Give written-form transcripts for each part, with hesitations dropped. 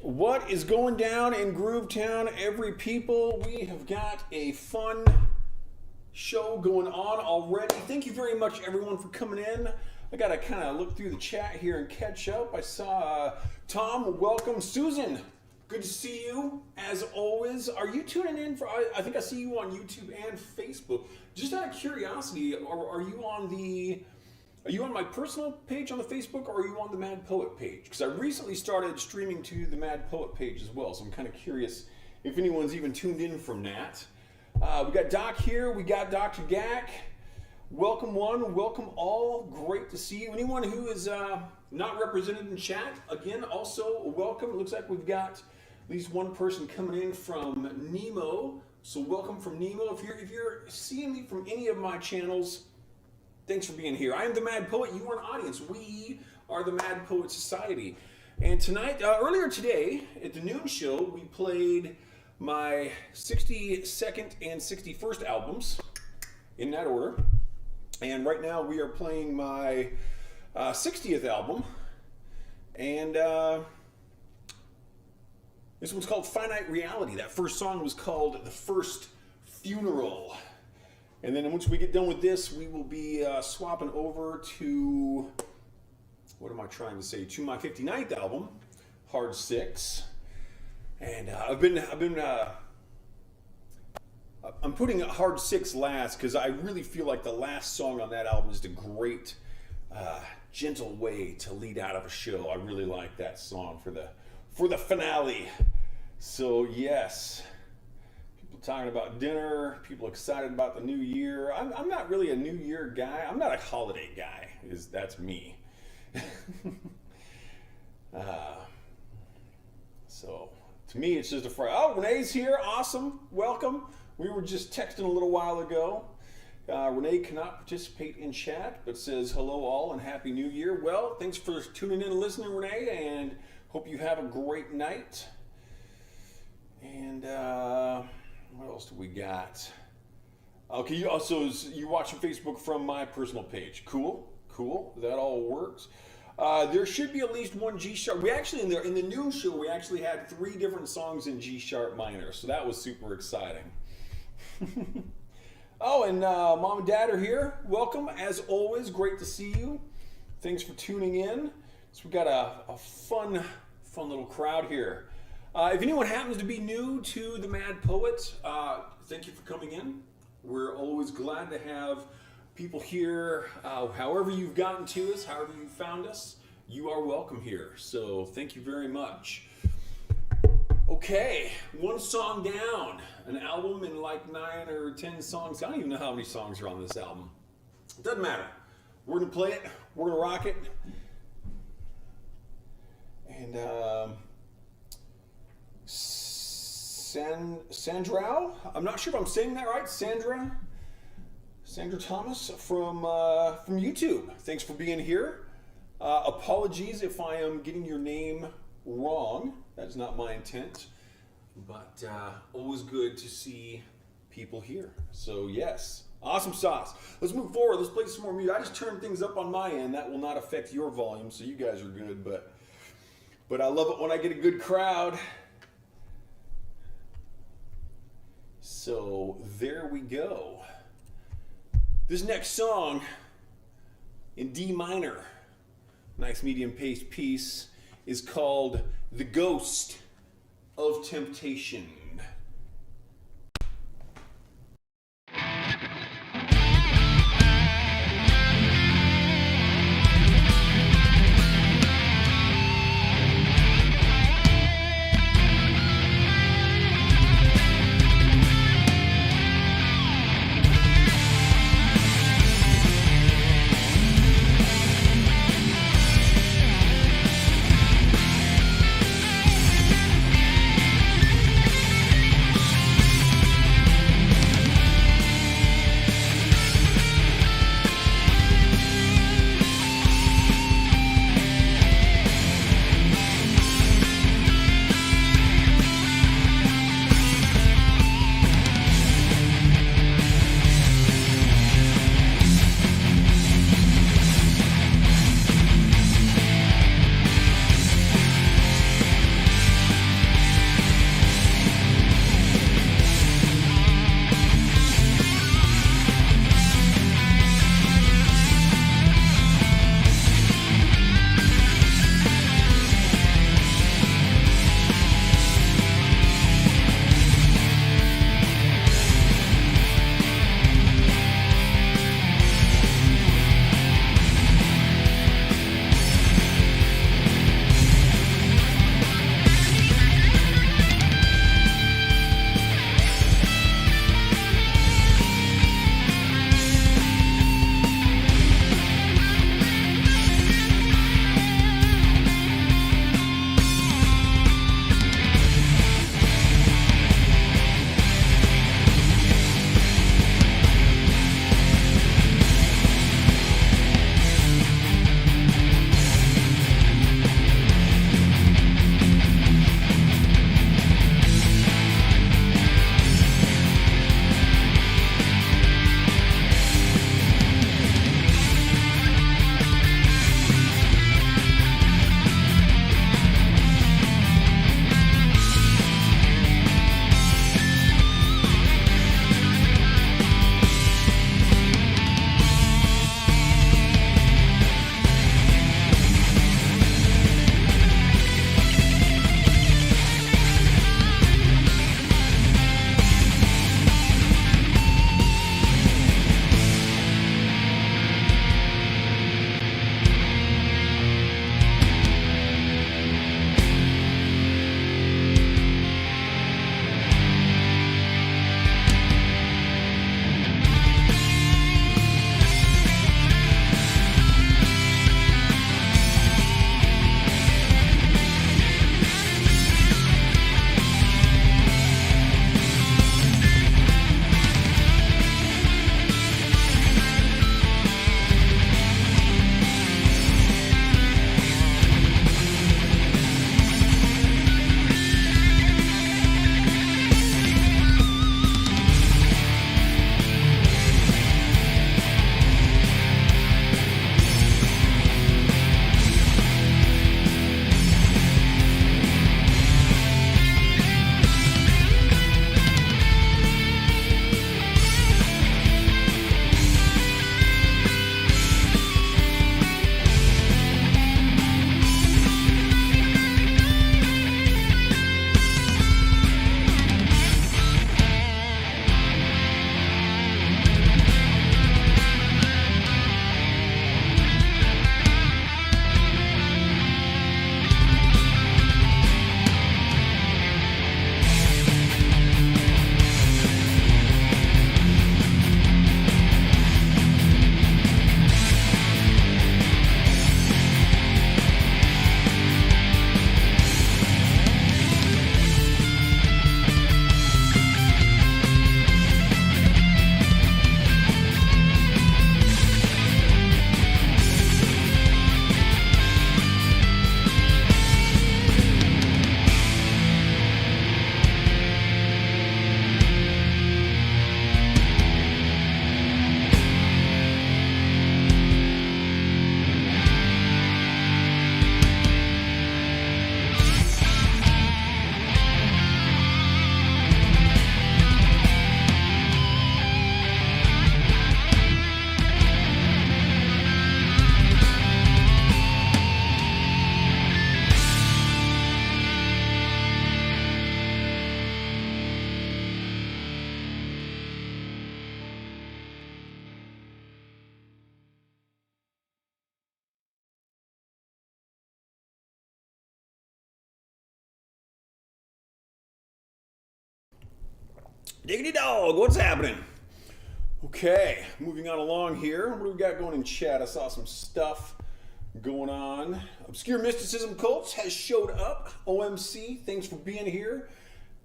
What is going down in Groovetown, every people? We have got a fun show going on already. Thank you very much, everyone, for coming in. I got to kind of look through the chat here and catch up. I saw Tom, welcome. Susan, good to see you, as always. Are you tuning in for, I think I see you on YouTube and Facebook. Just out of curiosity, are you on my personal page on the Facebook, or are you on the Mad Poet page? Because I recently started streaming to the Mad Poet page as well, so I'm kind of curious if anyone's even tuned in from that. We got Doc here, we got Dr. Gak. Welcome one, welcome all, great to see you. Anyone who is not represented in chat, again, also welcome. It looks like we've got at least one person coming in from Nemo, so welcome from Nemo. If you're seeing me from any of my channels, thanks for being here. I am the Mad Poet, you are an audience. We are the Mad Poet Society. And tonight, earlier today, at the noon show, we played my 62nd and 61st albums, in that order. And right now we are playing my 60th album. And this one's called Finite Reality. That first song was called The First Funeral. And then once we get done with this, we will be swapping over to, what am I trying to say, to my 59th album, Hard Six. And I'm putting Hard Six last because I really feel like the last song on that album is a great, gentle way to lead out of a show. I really like that song for the finale. So yes. Talking about dinner, people excited about the new year. I'm not really a new year guy. I'm not a holiday guy. That's me. So to me, it's just a Friday. Oh, Renee's here. Awesome. Welcome. We were just texting a little while ago. Renee cannot participate in chat, but says hello all and Happy New Year. Well, thanks for tuning in and listening, Renee, and hope you have a great night. And what else do we got? Okay, you're watching Facebook from my personal page. Cool. That all works. There should be at least one G sharp. We actually in the noon show we actually had 3 different songs in G sharp minor, so that was super exciting. Oh, and Mom and Dad are here. Welcome, as always. Great to see you. Thanks for tuning in. So we got a fun little crowd here. If anyone happens to be new to the Mad Poet, thank you for coming in. We're always glad to have people here. However you've gotten to us, however you found us, you are welcome here. So thank you very much. Okay, one song down. An album in like 9 or 10 songs. I don't even know how many songs are on this album. It doesn't matter. We're going to play it. We're going to rock it. And Sandra, I'm not sure if I'm saying that right. Sandra Thomas from YouTube. Thanks for being here. Apologies if I am getting your name wrong. That's not my intent. But always good to see people here. So yes, awesome sauce. Let's move forward. Let's play some more music. I just turned things up on my end. That will not affect your volume, so you guys are good. But I love it when I get a good crowd. So there we go. This next song in D minor, nice medium paced piece, is called The Ghost of Temptation. Temptation. Diggity dog, what's happening? Okay, moving on along here. What do we got going in chat? I saw some stuff going on. Obscure Mysticism Cults has showed up. OMC, thanks for being here.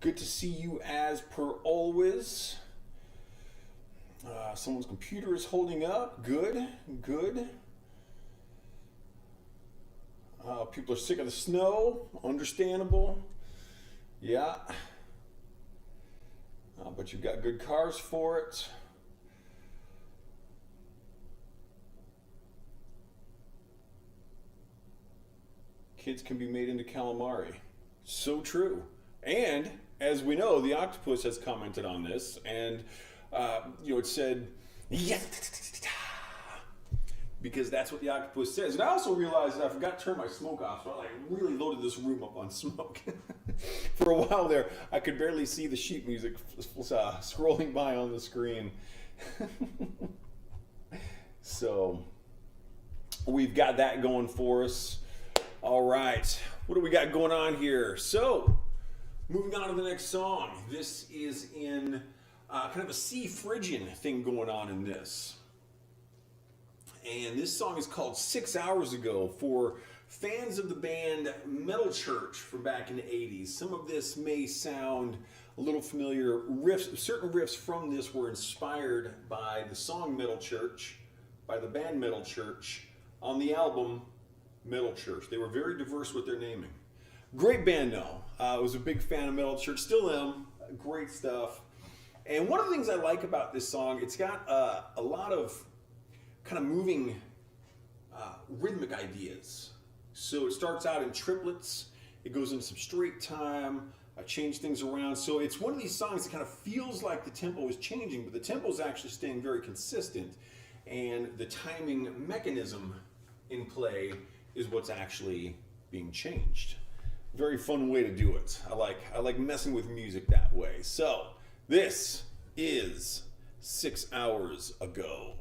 Good to see you as per always. Someone's computer is holding up. Good, good. People are sick of the snow. Understandable. Yeah. But you've got good cars for it. Kids can be made into calamari. So true. And as we know, the octopus has commented on this, and it said, yes, because that's what the octopus says. And I also realized that I forgot to turn my smoke off, so I really loaded this room up on smoke. For a while there, I could barely see the sheet music scrolling by on the screen. So we've got that going for us. All right, what do we got going on here? So, moving on to the next song. This is in kind of a C Phrygian thing going on in this. And this song is called 6 Hours Ago for fans of the band Metal Church from back in the 80s. Some of this may sound a little familiar. Certain riffs from this were inspired by the song Metal Church, by the band Metal Church, on the album Metal Church. They were very diverse with their naming. Great band though. I was a big fan of Metal Church, still am. Great stuff. And one of the things I like about this song, it's got a lot of kind of moving rhythmic ideas. So it starts out in triplets, it goes into some straight time, I change things around. So it's one of these songs that kind of feels like the tempo is changing, but the tempo is actually staying very consistent, and the timing mechanism in play is what's actually being changed. Very fun way to do it. I like messing with music that way. So this is 6 Hours Ago.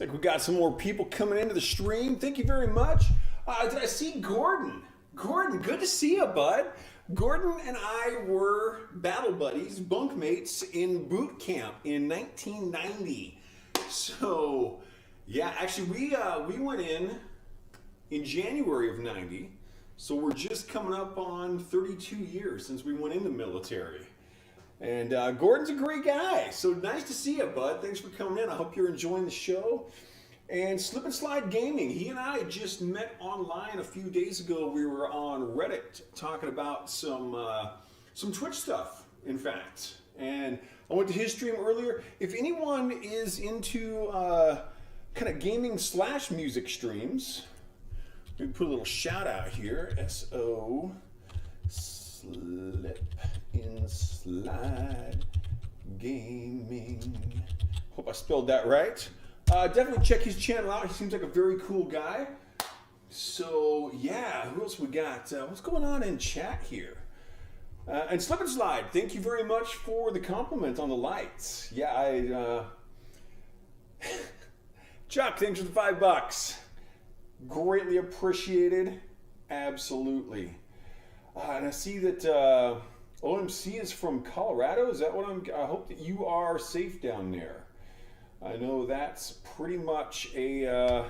Like we got some more people coming into the stream. Thank you very much. Did I see Gordon? Gordon, good to see you, bud. Gordon and I were battle buddies, bunkmates in boot camp in 1990. So, yeah, actually we went in January of 90. So we're just coming up on 32 years since we went in the military. And Gordon's a great guy. So nice to see you, bud. Thanks for coming in. I hope you're enjoying the show. And Slip and Slide Gaming. He and I just met online a few days ago. We were on Reddit talking about some Twitch stuff, in fact. And I went to his stream earlier. If anyone is into kind of gaming / music streams, we put a little shout out here. S-O Slip and Slide Gaming. Hope I spelled that right. Definitely check his channel out. He seems like a very cool guy. So yeah, who else we got? What's going on in chat here? And Slip and Slide, thank you very much for the compliment on the lights. Yeah, Chuck, thanks for the $5. Greatly appreciated. Absolutely. And I see that OMC is from Colorado. Is that what I hope that you are safe down there. I know that's pretty much I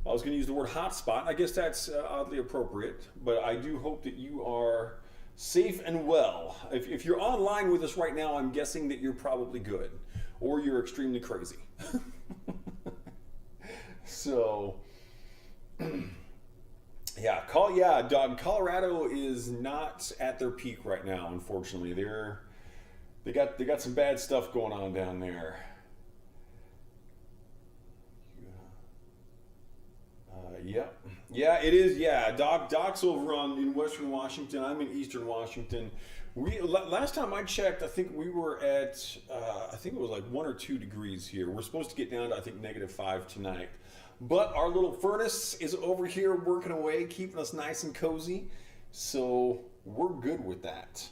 was going to use the word hotspot. I guess that's oddly appropriate, but I do hope that you are safe and well. If you're online with us right now, I'm guessing that you're probably good, or you're extremely crazy. So, yeah, Colorado is not at their peak right now. Unfortunately, they got some bad stuff going on down there. Yeah, it is. Yeah, Doc's over in Western Washington. I'm in Eastern Washington. Last time I checked, I think we were at I think it was like 1 or 2 degrees here. We're supposed to get down to I think -5 tonight. But our little furnace is over here working away, keeping us nice and cozy. So we're good with that.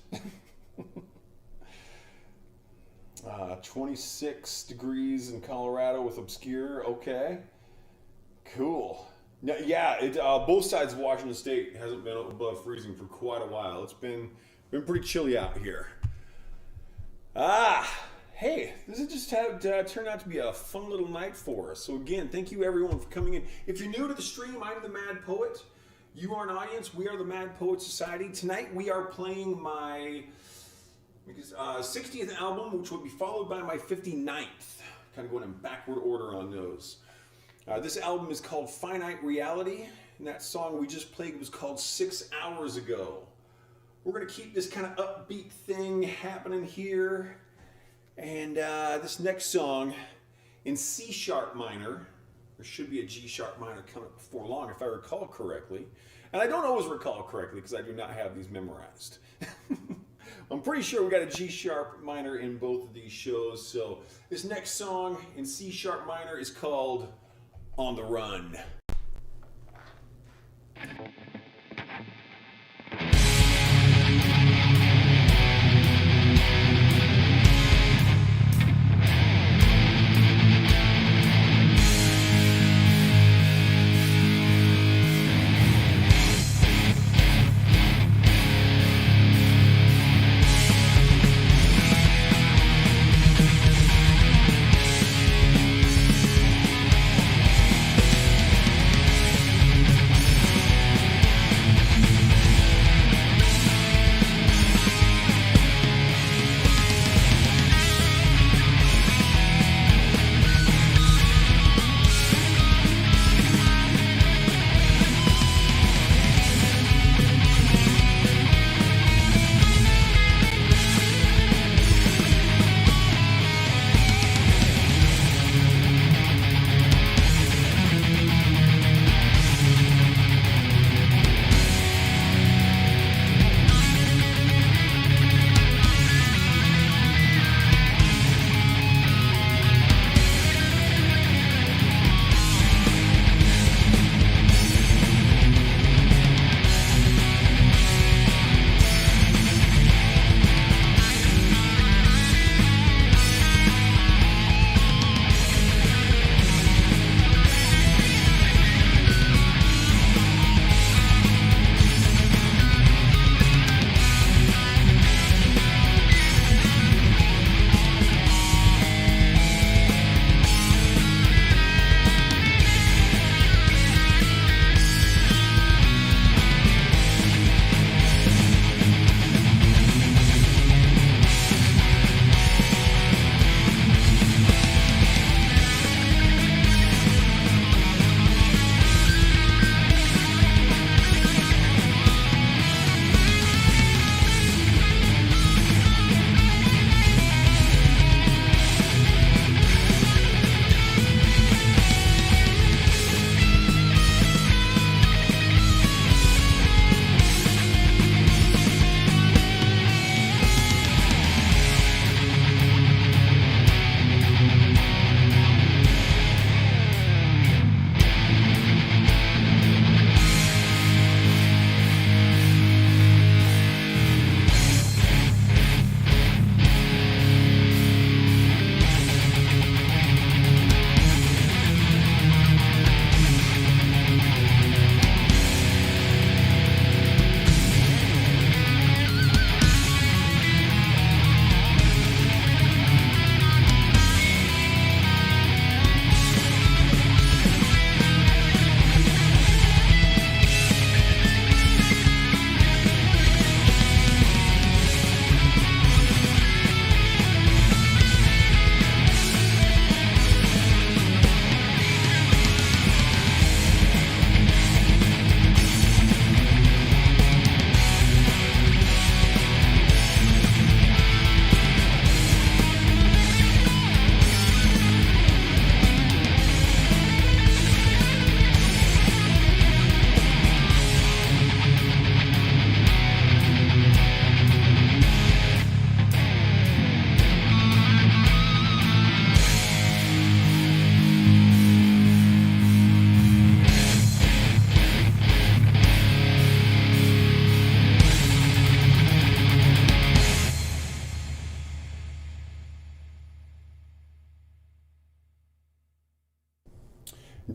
26 degrees in Colorado with obscure. Okay, cool. No, yeah, both sides of Washington State hasn't been above freezing for quite a while. It's been pretty chilly out here. Hey, this has just turned out to be a fun little night for us. So again, thank you everyone for coming in. If you're new to the stream, I'm the Mad Poet. You are an audience. We are the Mad Poet Society. Tonight we are playing my 60th album, which will be followed by my 59th. Kind of going in backward order on those. This album is called Finite Reality, and that song we just played was called 6 Hours Ago. We're going to keep this kind of upbeat thing happening here. And this next song in C sharp minor, there should be a G sharp minor coming up before long if I recall correctly. And I don't always recall correctly because I do not have these memorized. I'm pretty sure we got a G sharp minor in both of these shows. So this next song in C sharp minor is called On the Run.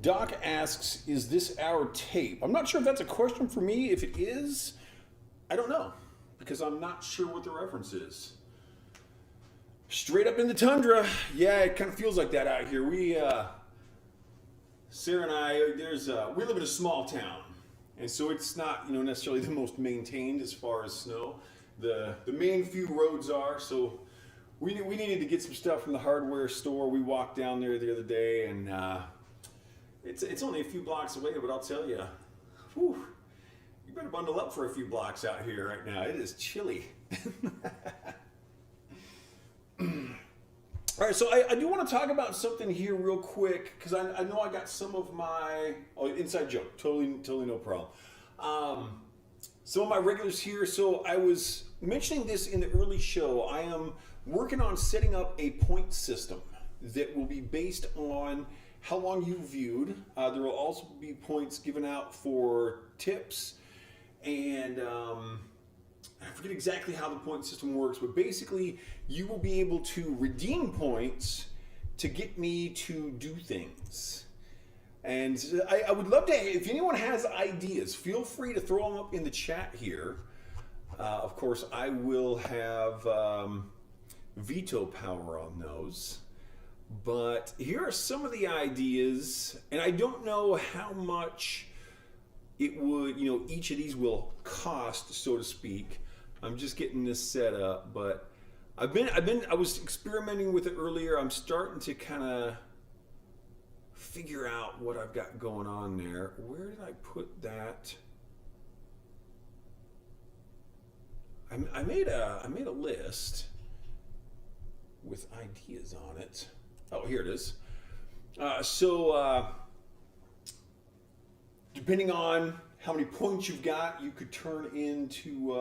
Doc asks, is this our tape? I'm not sure if that's a question for me. If it is, I don't know, because I'm not sure what the reference is. Straight up in the tundra. Yeah, it kind of feels like that out here. Sarah and I, we live in a small town, and so it's not, necessarily the most maintained as far as snow. The main few roads are, so we needed to get some stuff from the hardware store. We walked down there the other day, and it's only a few blocks away, but I'll tell you, whew, you better bundle up for a few blocks out here right now. It is chilly. All right, so I do want to talk about something here real quick, because I know I got some of my, inside joke, totally no problem. Some of my regulars here, so I was mentioning this in the early show. I am working on setting up a point system that will be based on how long you viewed. There will also be points given out for tips, and I forget exactly how the point system works, but basically you will be able to redeem points to get me to do things. And I would love to, if anyone has ideas, feel free to throw them up in the chat here. Of course, I will have veto power on those. But here are some of the ideas, and I don't know how much it would, each of these will cost, so to speak. I'm just getting this set up, but I was experimenting with it earlier. I'm starting to kind of figure out what I've got going on there. Where did I put that? I made a list with ideas on it. Oh, here it is. Depending on how many points you've got, you could turn into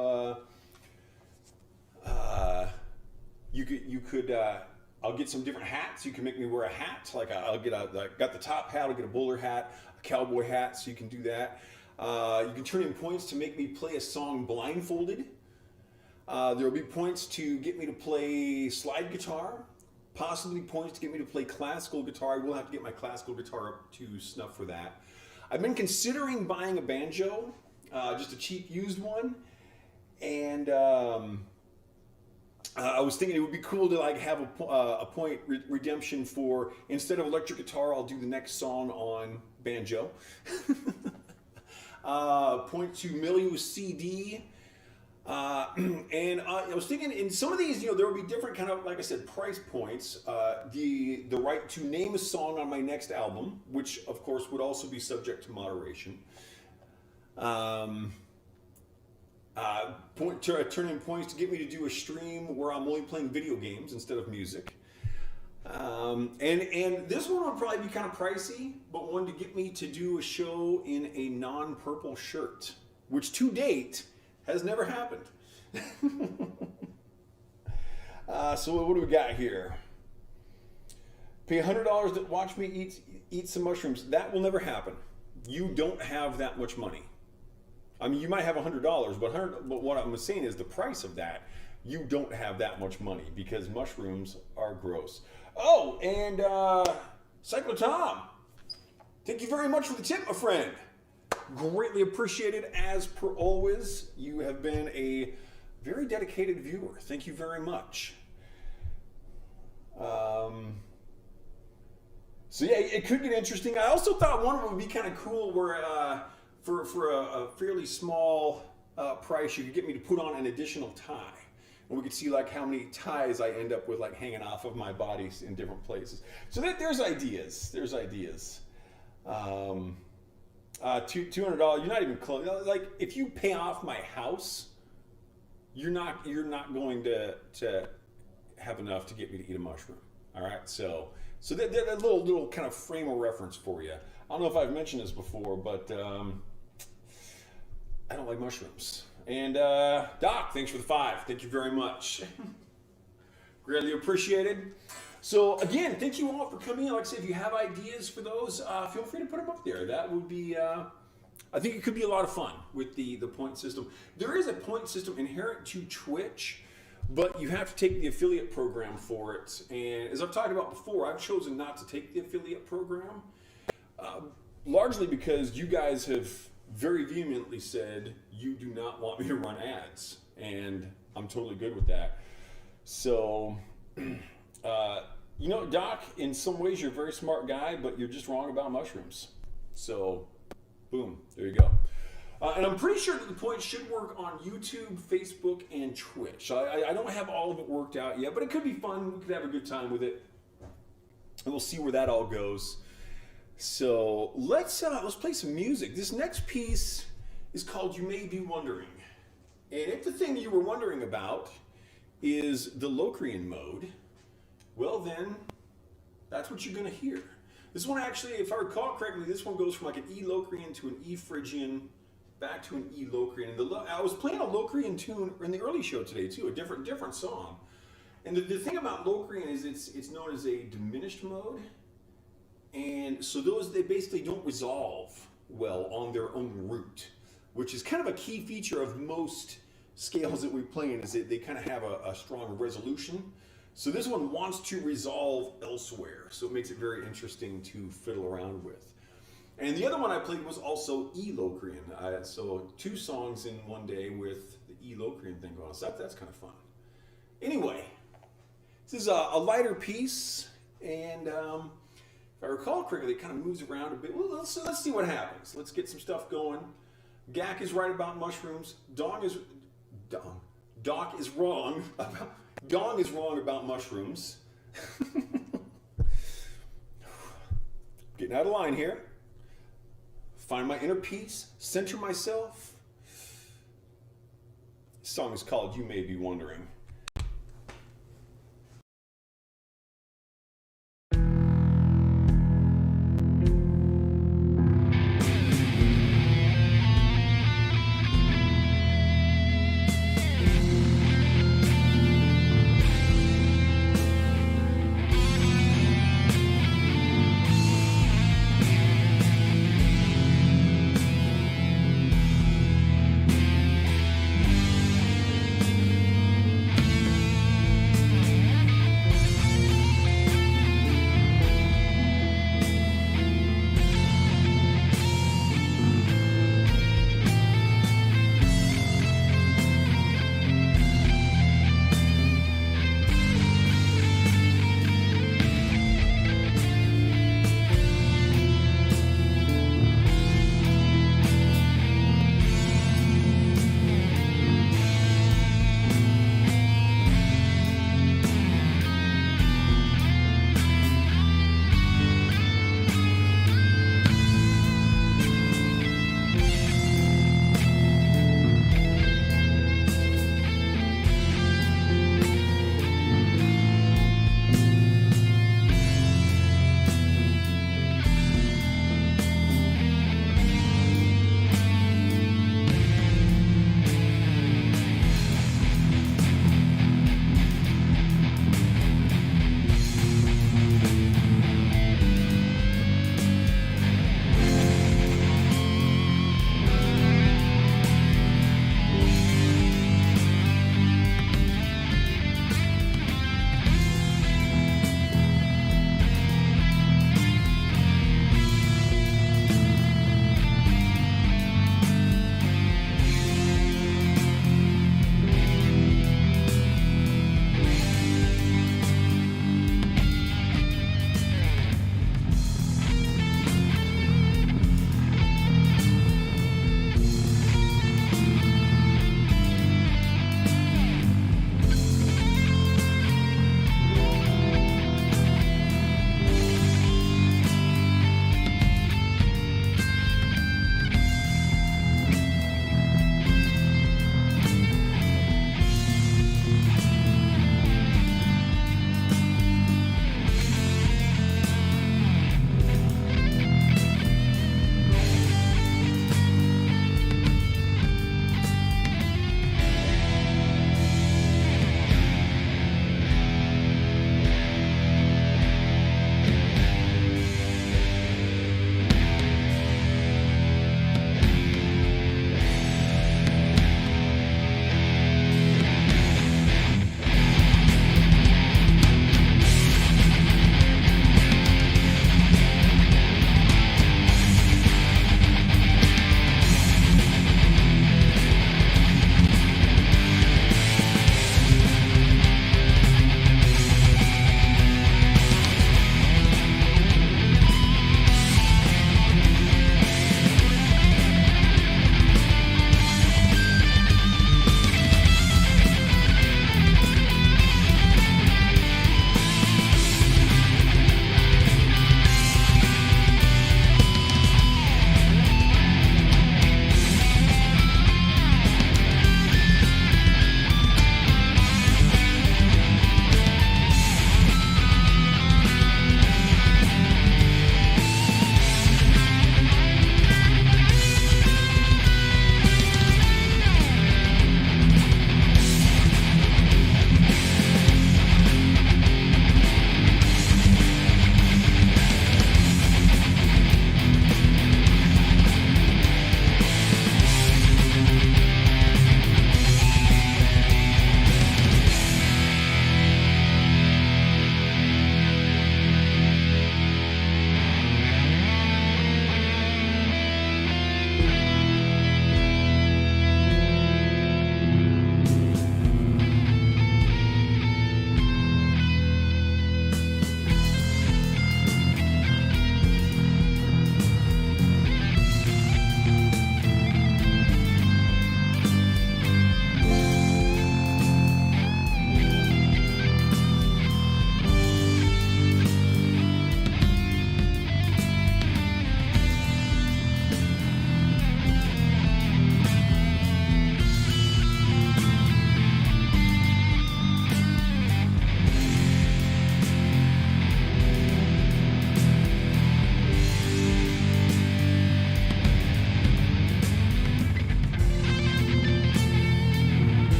I'll get some different hats. You can make me wear a hat. Like I got the top hat. I'll get a bowler hat, a cowboy hat. So you can do that. You can turn in points to make me play a song blindfolded. There will be points to get me to play slide guitar. Possibly points to get me to play classical guitar. I will have to get my classical guitar up to snuff for that. I've been considering buying a banjo, just a cheap used one, and I was thinking it would be cool to have a point redemption for, instead of electric guitar, I'll do the next song on banjo. Point to mail you a CD. And I was thinking in some of these, there will be different kind of, like I said, price points. The right to name a song on my next album, which of course would also be subject to moderation. Turn in points to get me to do a stream where I'm only playing video games instead of music. And this one would probably be kind of pricey, but one to get me to do a show in a non-purple shirt, which to date has never happened. So what do we got here? Pay $100 to watch me eat some mushrooms. That will never happen. You don't have that much money. I mean, you might have $100, but what I'm saying is the price of that, you don't have that much money because mushrooms are gross. Oh, and Cyclo Tom, thank you very much for the tip, my friend. Greatly appreciated as per always. You have been a very dedicated viewer. Thank you very much. So yeah, it could get interesting. I also thought one of them would be kind of cool where for a fairly small price, you could get me to put on an additional tie. And we could see how many ties I end up with hanging off of my body in different places. So there's ideas. There's ideas. $200, you're not even close. If you pay off my house, you're not going to have enough to get me to eat a mushroom. All right, so that little kind of frame of reference for you. I don't know if I've mentioned this before, but I don't like mushrooms. And Doc, thanks for the 5. Thank you very much. Greatly appreciated. So again, thank you all for coming in. Like I said, if you have ideas for those, feel free to put them up there. That would be, I think it could be a lot of fun with the point system. There is a point system inherent to Twitch, but you have to take the affiliate program for it. And as I've talked about before, I've chosen not to take the affiliate program. Largely because you guys have very vehemently said you do not want me to run ads, and I'm totally good with that. So, Doc, in some ways you're a very smart guy, but you're just wrong about mushrooms. So, boom, there you go. And I'm pretty sure that the point should work on YouTube, Facebook, and Twitch. I don't have all of it worked out yet, but it could be fun. We could have a good time with it, and we'll see where that all goes. So let's play some music. This next piece is called "You May Be Wondering," and if the thing you were wondering about is the Locrian mode, well then, that's what you're going to hear. This one actually, if I recall correctly, this one goes from like an E Locrian to an E Phrygian, back to an E Locrian. And I was playing a Locrian tune in the early show today too, a different song. And the thing about Locrian is it's known as a diminished mode. And so they basically don't resolve well on their own root, which is kind of a key feature of most scales that we play in, is that they kind of have a strong resolution. So this one wants to resolve elsewhere, so it makes it very interesting to fiddle around with. And the other one I played was also E Locrian. So 2 songs in one day with the E Locrian thing going on. So that's kind of fun. Anyway, this is a lighter piece, and if I recall correctly, it kind of moves around a bit. Well, let's see what happens. Let's get some stuff going. Gak is right about mushrooms. Doc is wrong about Dong is wrong about mushrooms. Getting out of line here. Find my inner peace. Center myself. This song is called "You May Be Wondering."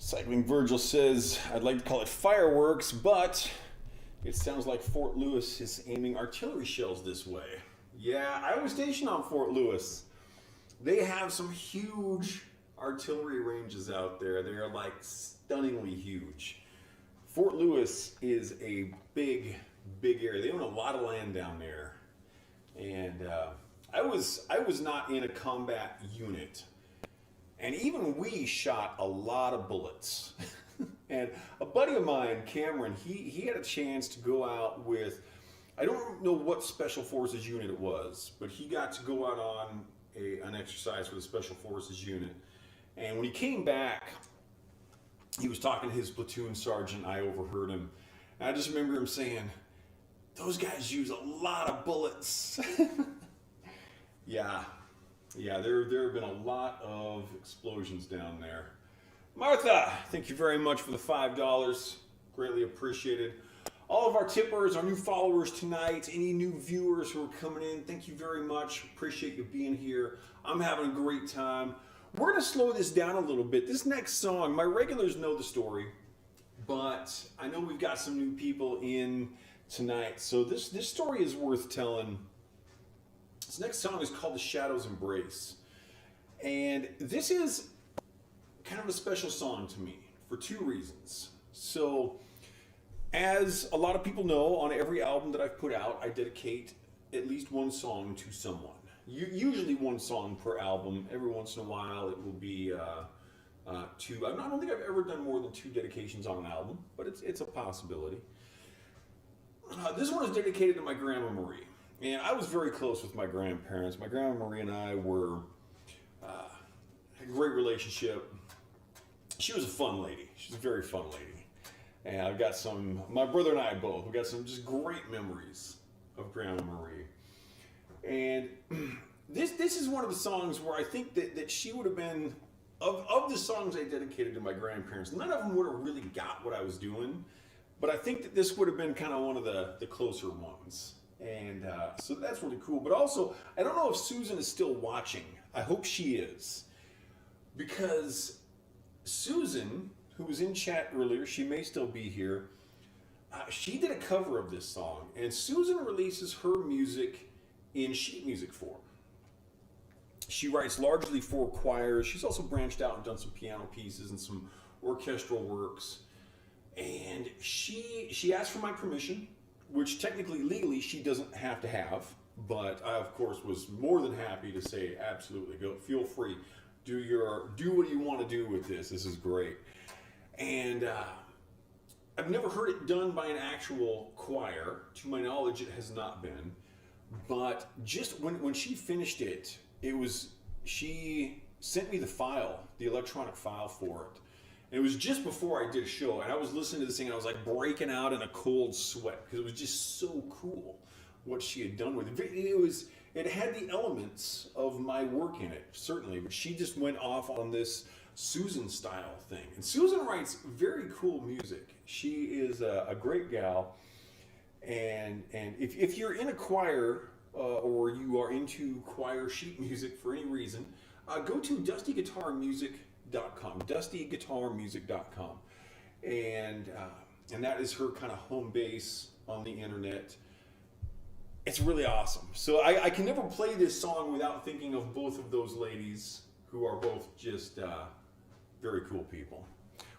Cycling Virgil says, I'd like to call it fireworks, but it sounds like Fort Lewis is aiming artillery shells this way. Yeah, I was stationed on Fort Lewis. They have some huge artillery ranges out there. They're like stunningly huge. Fort Lewis is a big area. They own a lot of land down there. And I was not in a combat unit. And even we shot a lot of bullets. And a buddy of mine, Cameron, he had a chance to go out with, I don't know what Special Forces unit it was, but he got to go out on an exercise with a Special Forces unit. And when he came back, he was talking to his platoon sergeant. I overheard him. And I just remember him saying, those guys use a lot of bullets. Yeah, there have been a lot of explosions down there. Martha, thank you very much for the $5. Greatly appreciated. All of our tippers, our new followers tonight, any new viewers who are coming in, thank you very much. Appreciate you being here. I'm having a great time. We're going to slow this down a little bit. This next song, my regulars know the story, but I know we've got some new people in tonight, so this story is worth telling. This next song is called The Shadow's Embrace, and this is kind of a special song to me for two reasons. So, as a lot of people know, on every album that I've put out, I dedicate at least one song to someone. Usually one song per album. Every once in a while it will be two. I don't think I've ever done more than 2 dedications on an album, but it's a possibility. This one is dedicated to my Grandma Marie. And I was very close with my grandparents. My Grandma Marie and I were had a great relationship. She was a fun lady. She's a very fun lady. And I've got my brother and I both, we've got some just great memories of Grandma Marie. And this is one of the songs where I think that she would have been, of the songs I dedicated to my grandparents, none of them would have really got what I was doing, but I think that this would have been kind of one of the closer ones. And so that's really cool. But also, I don't know if Susan is still watching. I hope she is. Because Susan, who was in chat earlier, she may still be here, she did a cover of this song. And Susan releases her music in sheet music form. She writes largely for choirs. She's also branched out and done some piano pieces and some orchestral works. And she asked for my permission, which technically, legally, she doesn't have to have. But I, of course, was more than happy to say, absolutely, go, feel free. Do what you want to do with this. This is great. And I've never heard it done by an actual choir. To my knowledge, it has not been. But just when she finished it, she sent me the file, the electronic file for it. And it was just before I did a show, and I was listening to this thing, and I was like breaking out in a cold sweat because it was just so cool what she had done with it. It had the elements of my work in it, certainly, but she just went off on this Susan style thing. And Susan writes very cool music. She is a great gal. And if you're in a choir or you are into choir sheet music for any reason, go to dustyguitarmusic.com, dustyguitarmusic.com, and that is her kind of home base on the internet. It's really awesome. So I can never play this song without thinking of both of those ladies who are both just very cool people.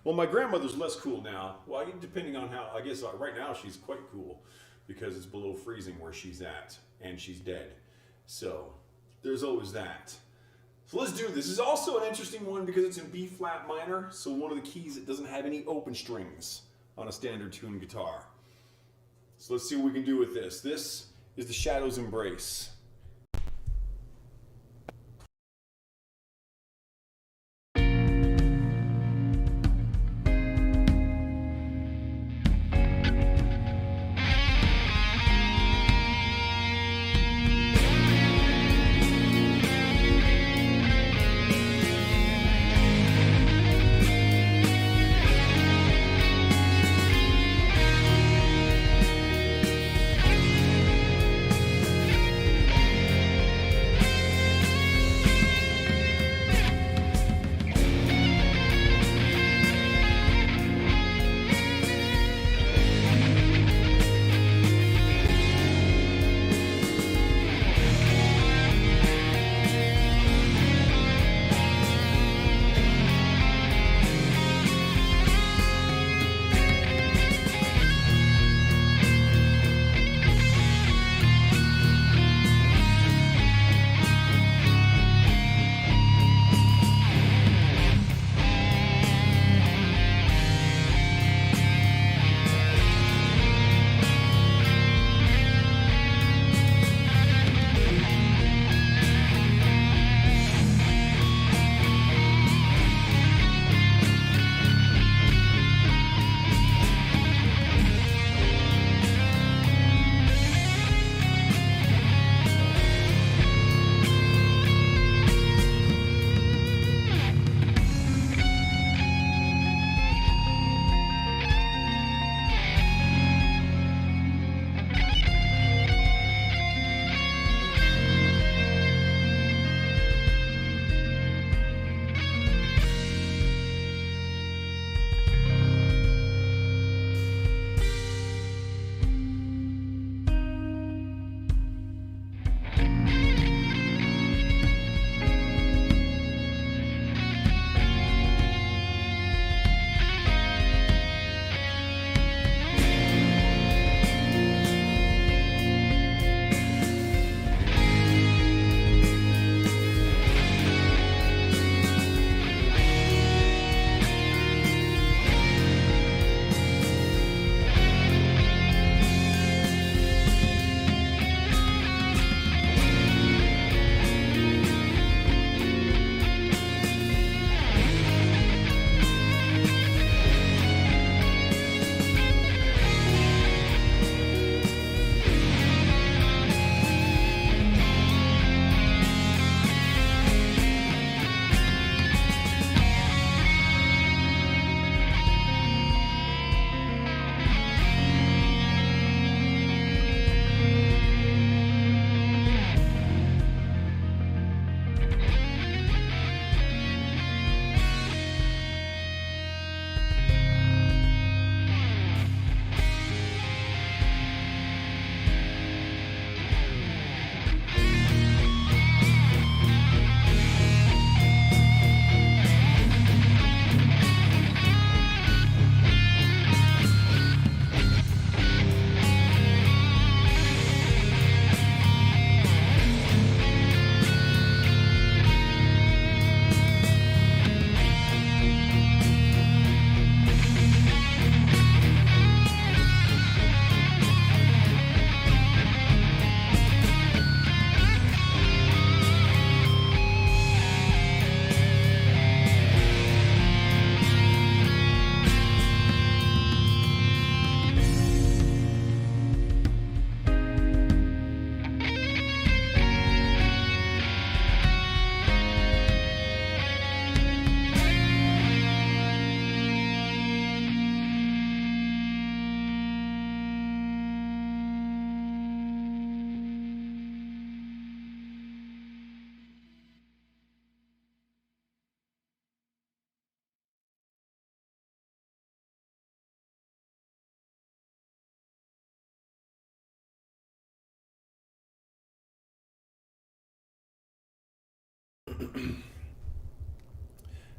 Well, my grandmother's less cool now. Well, depending on how, I guess right now she's quite cool because it's below freezing where she's at and she's dead. So there's always that. So let's do this. This is also an interesting one because it's in B flat minor. So one of the keys that doesn't have any open strings on a standard tuned guitar. So let's see what we can do with this. This is The Shadow's Embrace.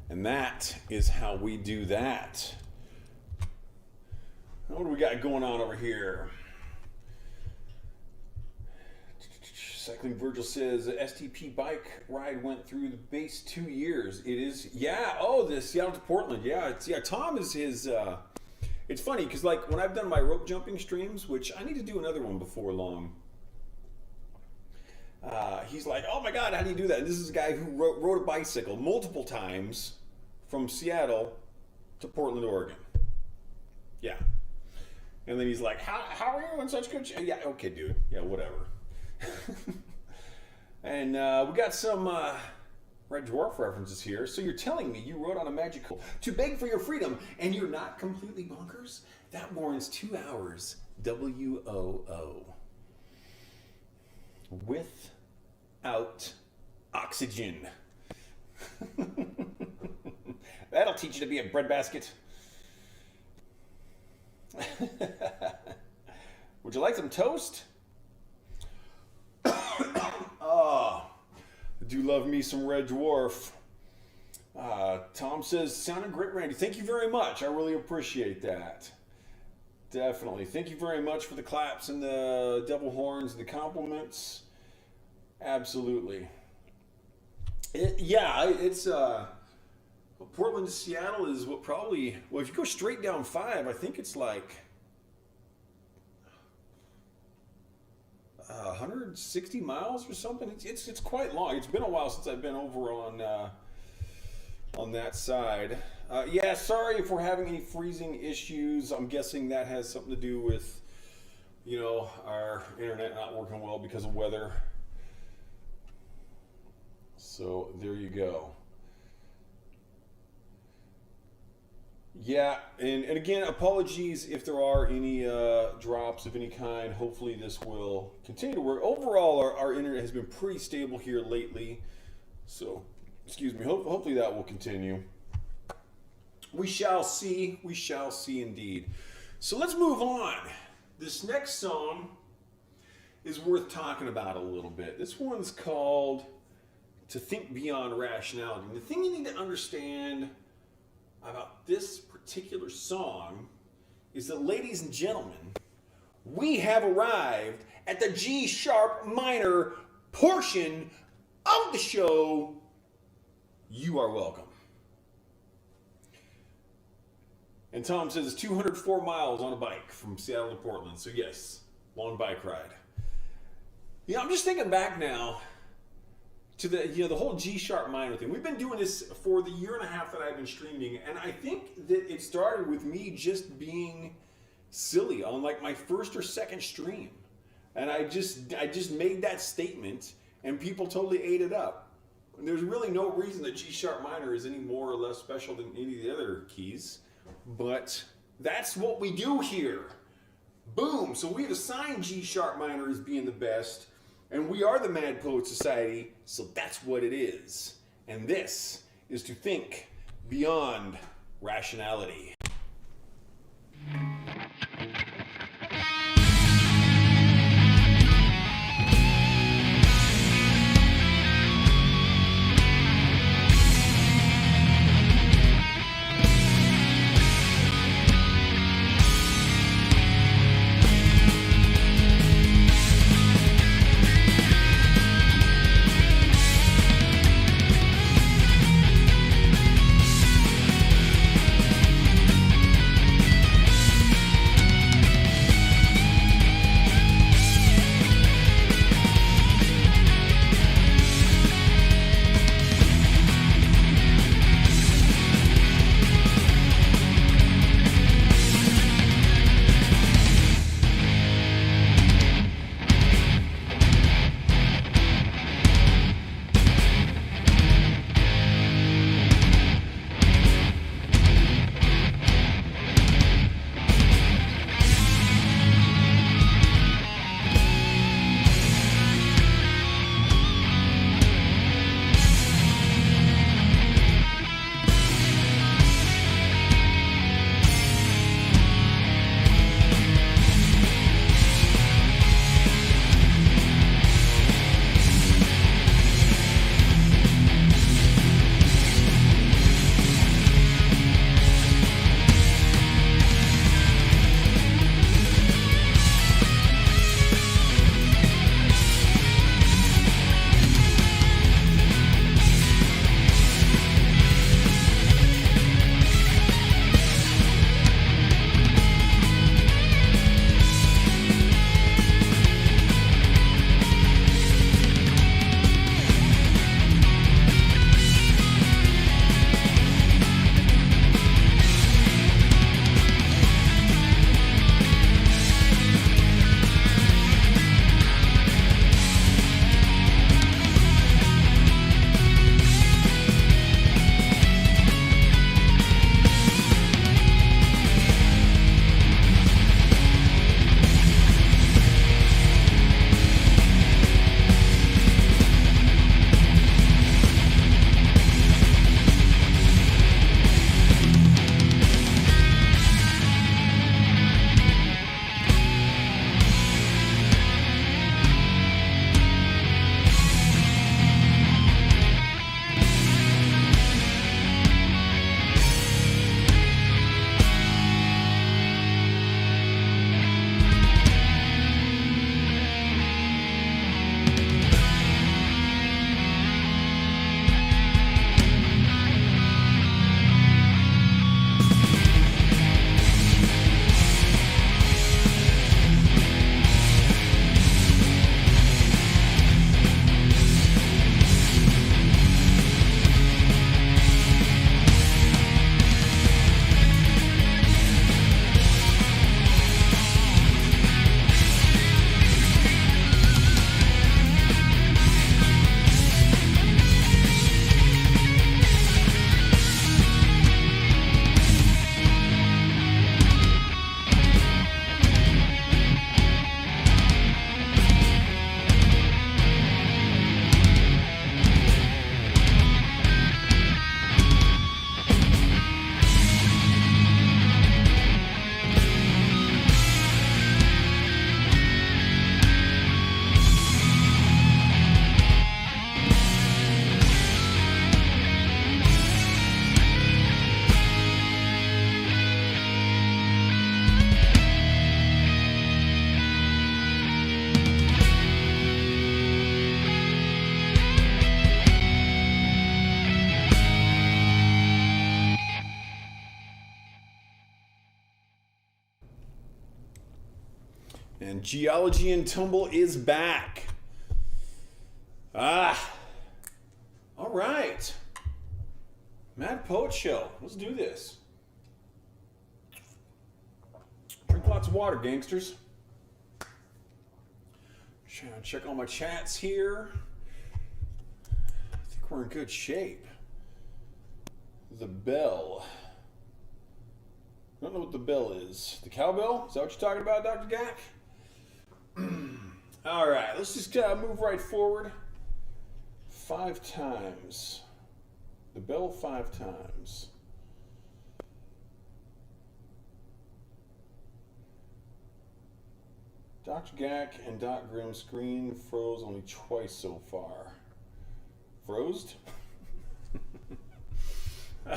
And that is how we do that. What do we got going on over here? Cycling Virgil says, the STP bike ride went through the base 2 years. It is, yeah, oh, the Seattle to Portland. Yeah, Tom is his, it's funny because like when I've done my rope jumping streams, which I need to do another one before long, he's like, oh my God, how do you do that? And this is a guy who rode a bicycle multiple times from Seattle to Portland, Oregon. Yeah. And then he's like, how are you in such good shape? Yeah, okay, dude. Yeah, whatever. And we got some Red Dwarf references here. So you're telling me you rode on a magical to beg for your freedom and you're not completely bonkers? That warrants 2 hours. WOO. Without oxygen. That'll teach you to be a breadbasket. Would you like some toast? Oh, I do love me some Red Dwarf. Tom says, sounded great, Randy. Thank you very much. I really appreciate that. Definitely. Thank you very much for the claps and the devil horns and the compliments. Absolutely. It's Portland to Seattle is what probably, well, if you go straight down 5, I think it's like 160 miles or something. It's quite long. It's been a while since I've been over on that side. Yeah, sorry if we're having any freezing issues. I'm guessing that has something to do with, our internet not working well because of weather. So there you go. Yeah, and again, apologies if there are any drops of any kind. Hopefully this will continue to work. Overall, our internet has been pretty stable here lately. So, excuse me, hopefully that will continue. We shall see. We shall see indeed. So let's move on. This next song is worth talking about a little bit. This one's called To Think Beyond Rationality. And the thing you need to understand about this particular song is that, ladies and gentlemen, we have arrived at the G sharp minor portion of the show. You are welcome. And Tom says it's 204 miles on a bike from Seattle to Portland. So yes, long bike ride. Yeah, I'm just thinking back now to the whole G sharp minor thing. We've been doing this for the year and a half that I've been streaming, and I think that it started with me just being silly on like my first or second stream. And I just made that statement and people totally ate it up. And there's really no reason that G sharp minor is any more or less special than any of the other keys, but that's what we do here. Boom. So we've assigned G sharp minor as being the best. And we are the Mad Poet Society, so that's what it is. And this is To Think Beyond Rationality. and Geology and Tumble is back. All right. Mad Poet Show. Let's do this. Drink lots of water, gangsters. Check all my chats here. I think we're in good shape. The bell. I don't know what the bell is. The cowbell? Is that what you're talking about, Dr. Gack? All right, let's just move right forward. 5 times. The bell 5 times. Dr. Gack and Doc Grimm's screen froze only twice so far. Frozed?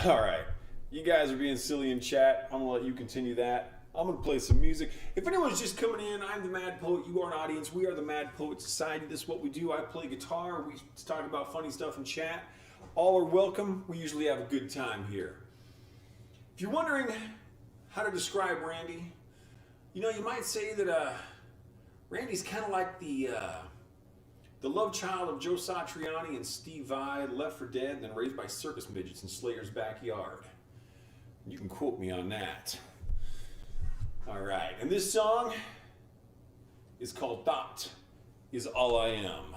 All right. You guys are being silly in chat. I'm going to let you continue that. I'm going to play some music. If anyone's just coming in, I'm the Mad Poet. You are an audience. We are the Mad Poet Society. This is what we do. I play guitar. We talk about funny stuff in chat. All are welcome. We usually have a good time here. If you're wondering how to describe Randy, you know, you might say that Randy's kind of like the love child of Joe Satriani and Steve Vai, left for dead and then raised by circus midgets in Slayer's backyard. You can quote me on that. All right, and this song is called Thought Is All I Am.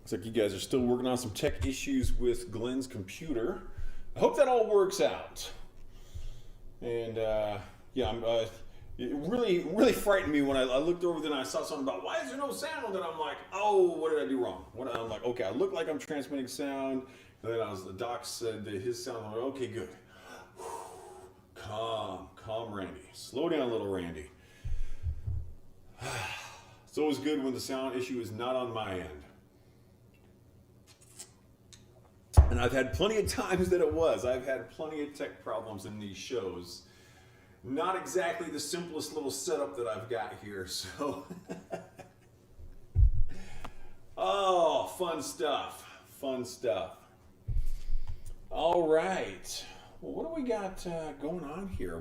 Looks like you guys are still working on some tech issues with Glenn's computer. I hope that all works out. And it really frightened me when I looked over there and I saw something about why is there no sound? And I'm like, oh, what did I do wrong? I'm like, okay, I look like I'm transmitting sound. And then the doc said that his sound. I'm like, okay, good. Calm, Randy. Slow down, little Randy. It's always good when the sound issue is not on my end. And I've had plenty of times that it was. I've had plenty of tech problems in these shows. Not exactly the simplest little setup that I've got here, so. Oh, fun stuff. All right. Well, what do we got going on here?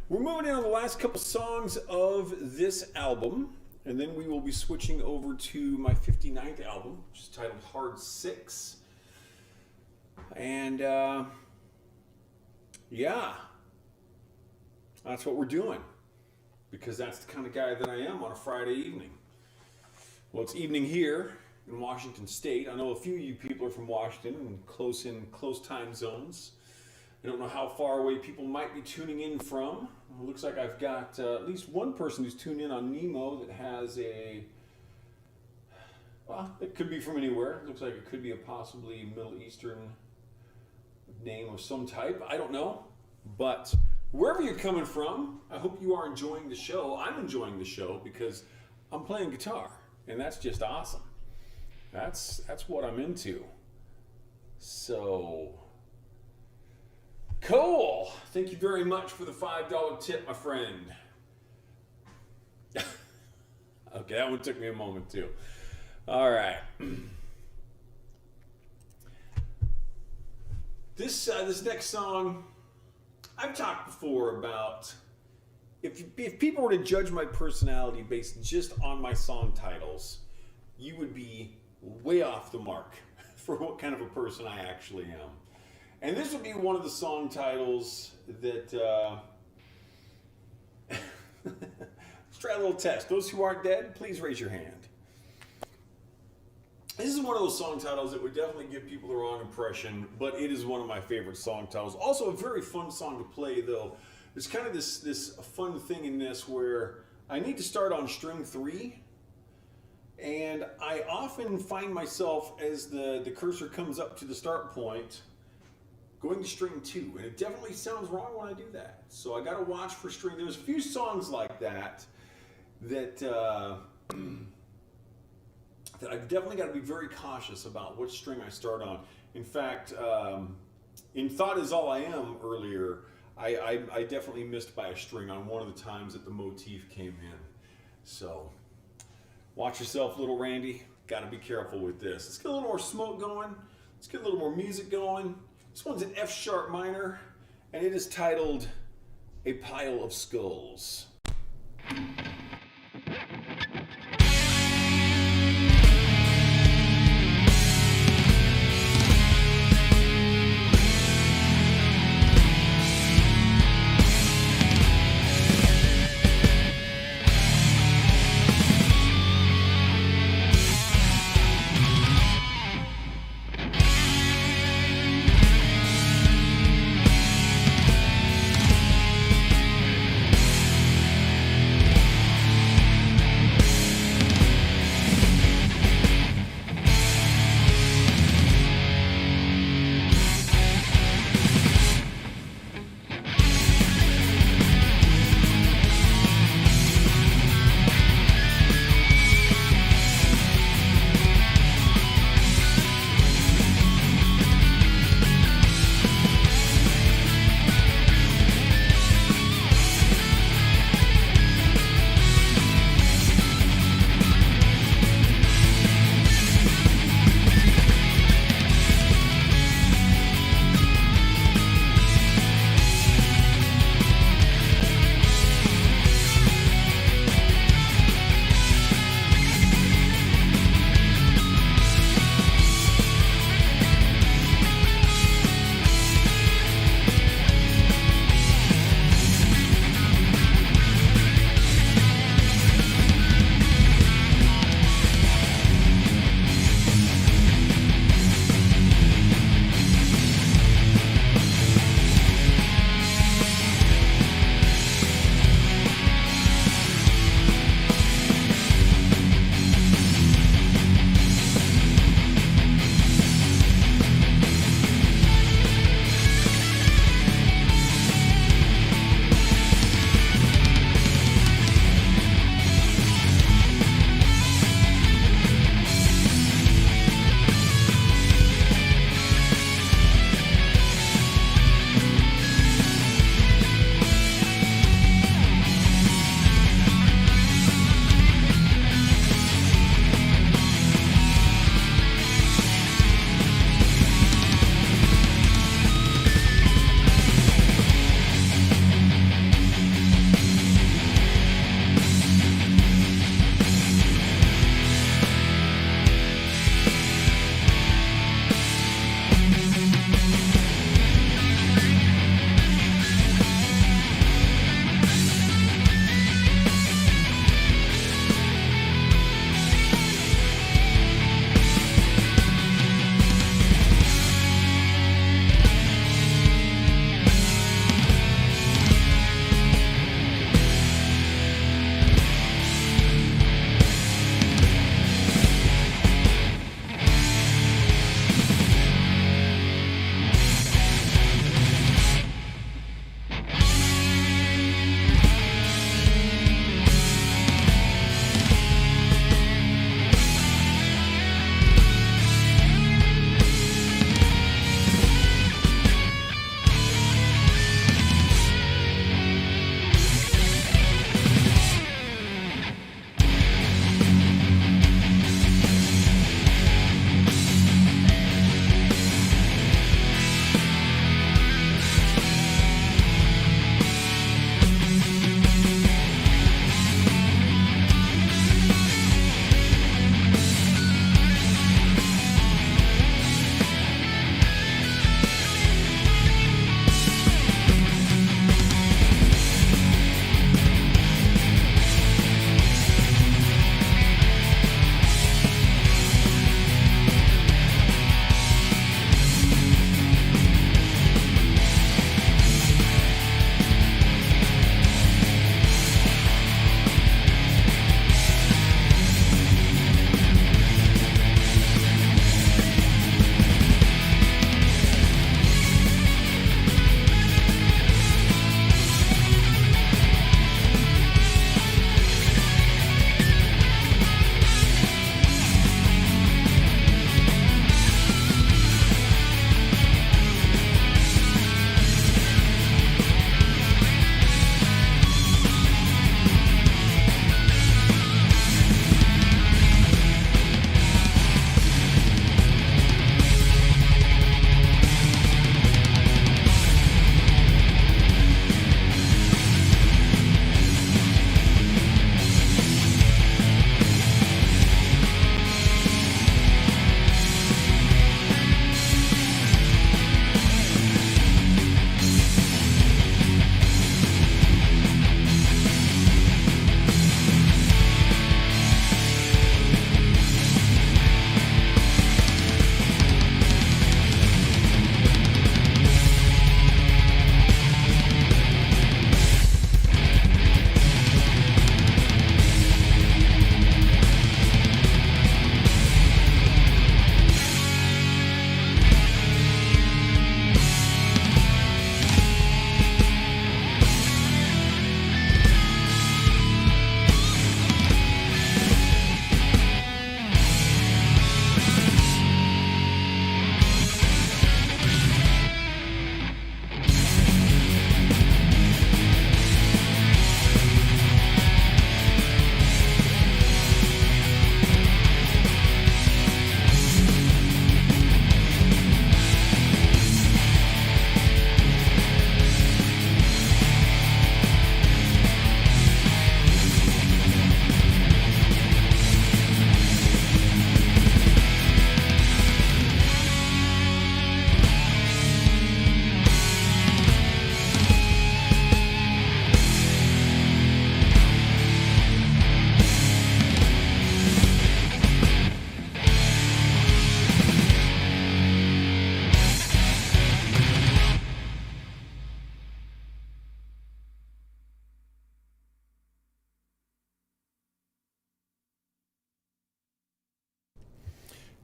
We're moving in on the last couple songs of this album, and then we will be switching over to my 59th album, which is titled Hard 6. And that's what we're doing, because that's the kind of guy that I am on a Friday evening. Well, it's evening here in Washington State. I know a few of you people are from Washington and close time zones. I don't know how far away people might be tuning in from. It looks like I've got at least one person who's tuned in on Nemo that has it could be from anywhere. It looks like it could be a possibly Middle Eastern name of some type. I don't know. But wherever you're coming from, I hope you are enjoying the show. I'm enjoying the show because I'm playing guitar, and that's just awesome. That's what I'm into. So cool. Thank you very much for the $5 tip, my friend. Okay, that one took me a moment too. All right. This next song, I've talked before about if people were to judge my personality based just on my song titles, you would be way off the mark for what kind of a person I actually am. And this would be one of the song titles that let's try a little test. Those who aren't dead, please raise your hand. This is one of those song titles that would definitely give people the wrong impression, but it is one of my favorite song titles. Also a very fun song to play, though. There's kind of this fun thing in this where I need to start on string 3, and I often find myself, as the cursor comes up to the start point, going to string 2, and it definitely sounds wrong when I do that. So I got to watch for string. There's a few songs like that that I've definitely got to be very cautious about which string I start on. In fact, in Thought Is All I Am earlier, I definitely missed by a string on one of the times that the motif came in. So watch yourself, little Randy. Got to be careful with this. Let's get a little more smoke going. Let's get a little more music going. This one's an F sharp minor, and it is titled A Pile of Skulls.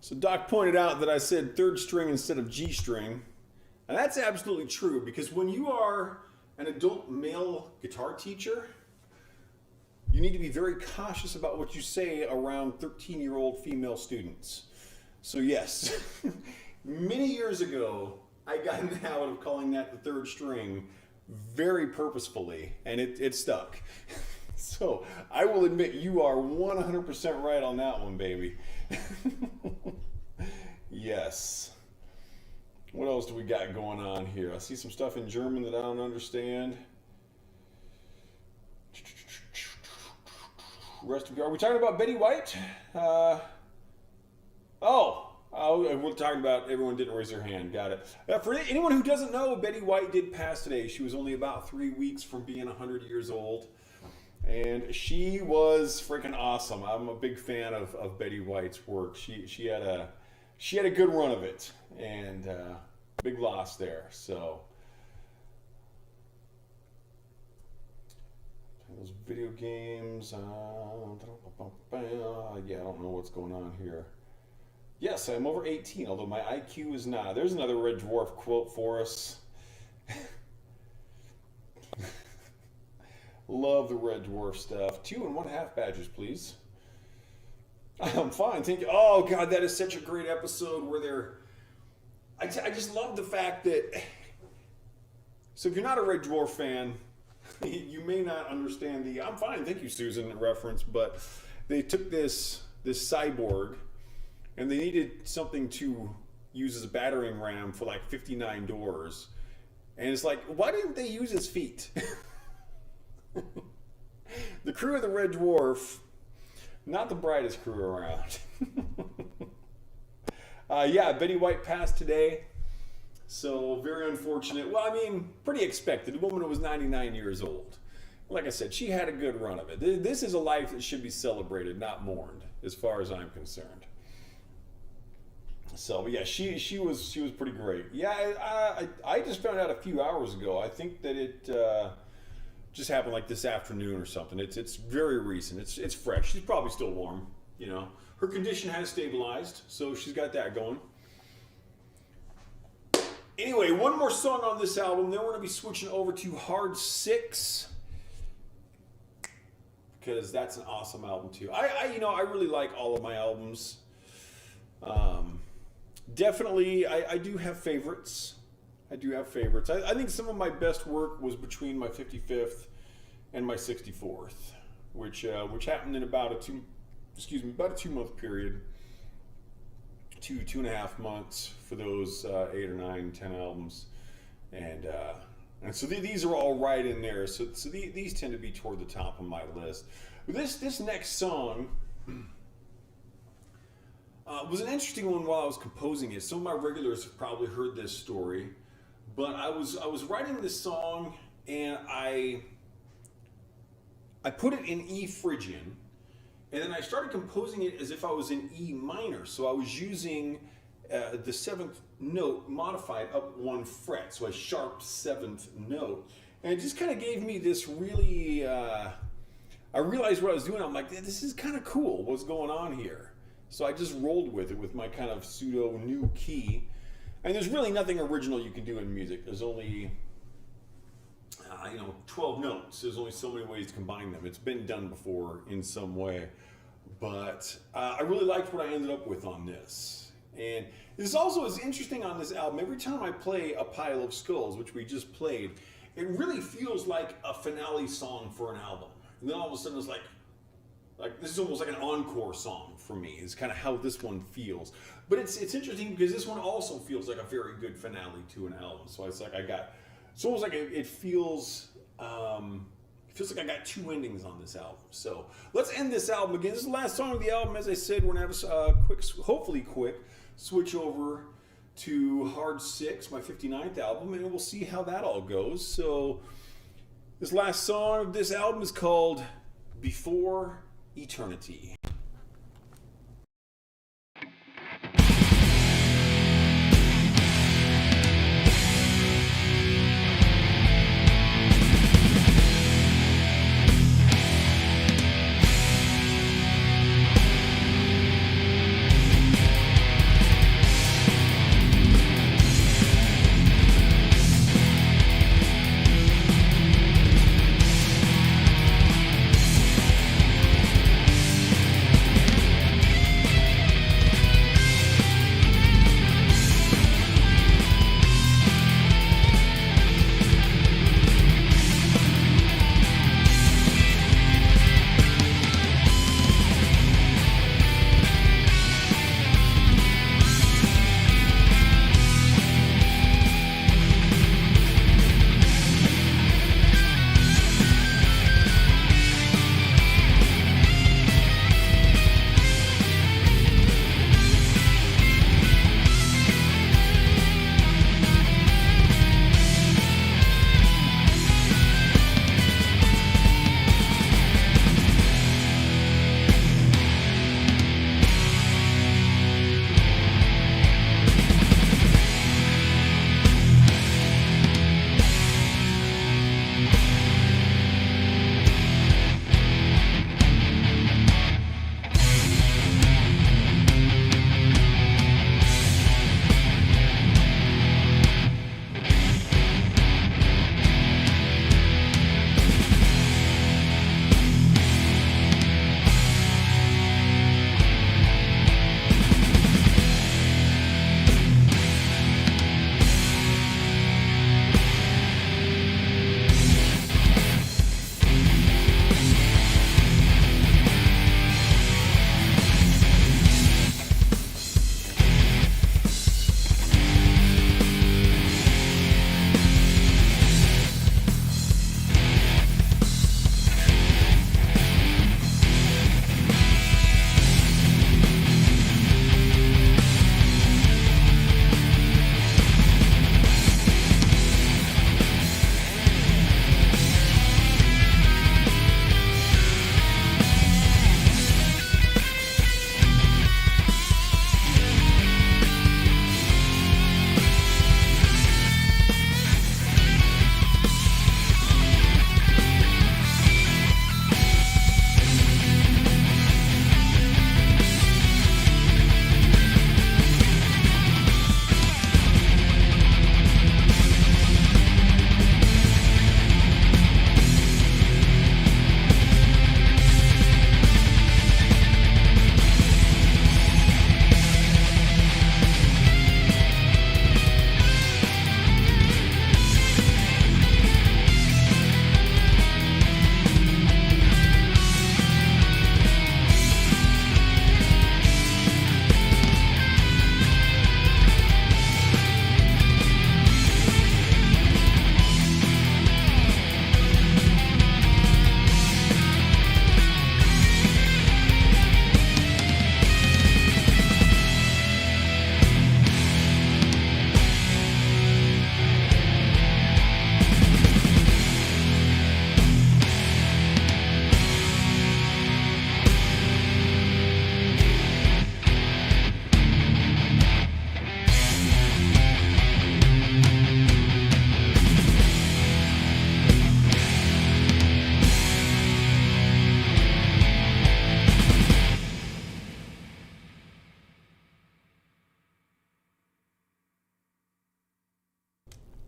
So Doc pointed out that I said third string instead of G string. And that's absolutely true, because when you are an adult male guitar teacher, you need to be very cautious about what you say around 13-year-old female students. So yes, many years ago, I got in the habit of calling that the third string very purposefully, and it stuck. So I will admit you are 100% right on that one, baby. Yes. What else do we got going on here? I see some stuff in German that I don't understand. Are we talking about Betty White? We're talking about everyone didn't raise their hand. Got it. For anyone who doesn't know, Betty White did pass today. She was only about 3 weeks from being 100 years old. And she was freaking awesome. I'm a big fan of Betty White's work. She had a good run of it, and big loss there. So those video games. Yeah, I don't know what's going on here. Yes, I'm over 18, although my IQ is not. There's another Red Dwarf quote for us. Love the Red Dwarf stuff. 2 1/2 badges, please. I'm fine, thank you. Oh God, that is such a great episode where they're. I just love the fact that. So if you're not a Red Dwarf fan, you may not understand the "I'm fine, thank you, Susan" reference, but they took this cyborg, and they needed something to use as a battering ram for like 59 doors, and it's like, why didn't they use his feet? The crew of the Red Dwarf, not the brightest crew around. Yeah, Betty White passed today, so very unfortunate. Well, I mean, pretty expected. A woman who was 99 years old. Like I said, she had a good run of it. This is a life that should be celebrated, not mourned, as far as I'm concerned. So yeah, she was pretty great. Yeah, I just found out a few hours ago. I think that it just happened like this afternoon or something. It's very recent. It's fresh. She's probably still warm. You know, her condition has stabilized, so she's got that going. Anyway, one more song on this album. Then we're gonna be switching over to Hard 6, because that's an awesome album too. I really like all of my albums. Definitely, I do have favorites. I think some of my best work was between my 55th and my 64th, which happened in about a 2-month period, 2.5 months for those 8 or 9, 10 albums, and so these are all right in there. So these tend to be toward the top of my list. This next song. Was an interesting one while I was composing it. Some of my regulars have probably heard this story, but I was writing this song and I put it in E Phrygian, and then I started composing it as if I was in E minor. So I was using the 7th note modified up 1 fret, so a sharp 7th note, and it just kind of gave me this really. I realized what I was doing. I'm like, this is kind of cool. What's going on here? So I just rolled with it with my kind of pseudo new key. And there's really nothing original you can do in music. There's only, 12 notes. There's only so many ways to combine them. It's been done before in some way. But I really liked what I ended up with on this. And this also is interesting on this album. Every time I play A Pile of Skulls, which we just played, it really feels like a finale song for an album. And then all of a sudden it's like this is almost like an encore song for me. It's kind of how this one feels. But it's interesting because this one also feels like a very good finale to an album. So it's like it's almost like it feels like I got 2 endings on this album. So let's end this album again. This is the last song of the album. As I said, we're gonna have a hopefully quick switch over to Hard 6, my 59th album, and we'll see how that all goes. So this last song of this album is called Before Eternity.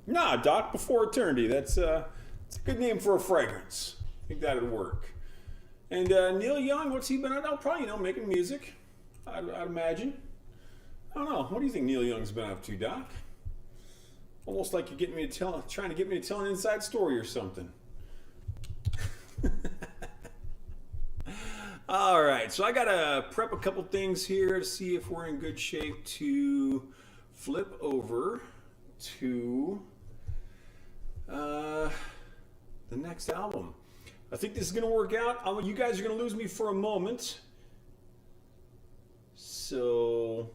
Nah, Doc Before Eternity. That's a good name for a fragrance. I think that'd work. And Neil Young, what's he been up? Oh, probably, making music. I'd imagine. I don't know. What do you think Neil Young's been up to, Doc? Almost like you're trying to get me to tell an inside story or something. All right, so I gotta prep a couple things here to see if we're in good shape to flip over to the next album. I think this is gonna work out. You guys are gonna lose me for a moment. So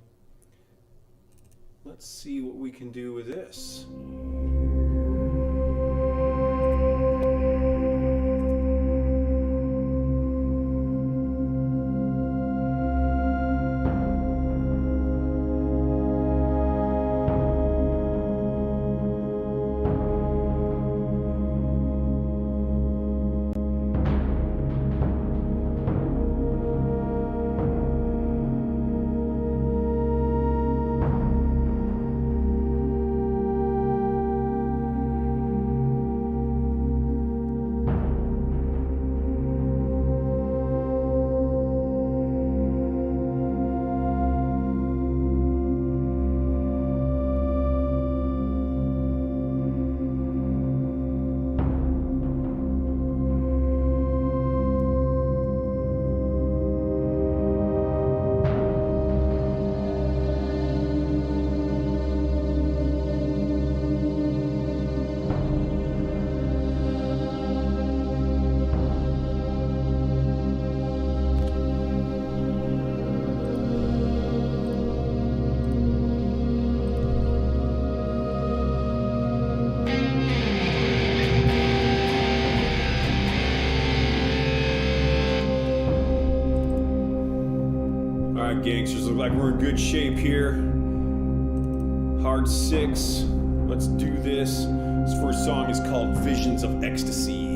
let's see what we can do with this. Gangsters, look like we're in good shape here. Hard 6. Let's do this. This first song is called Visions of Ecstasy.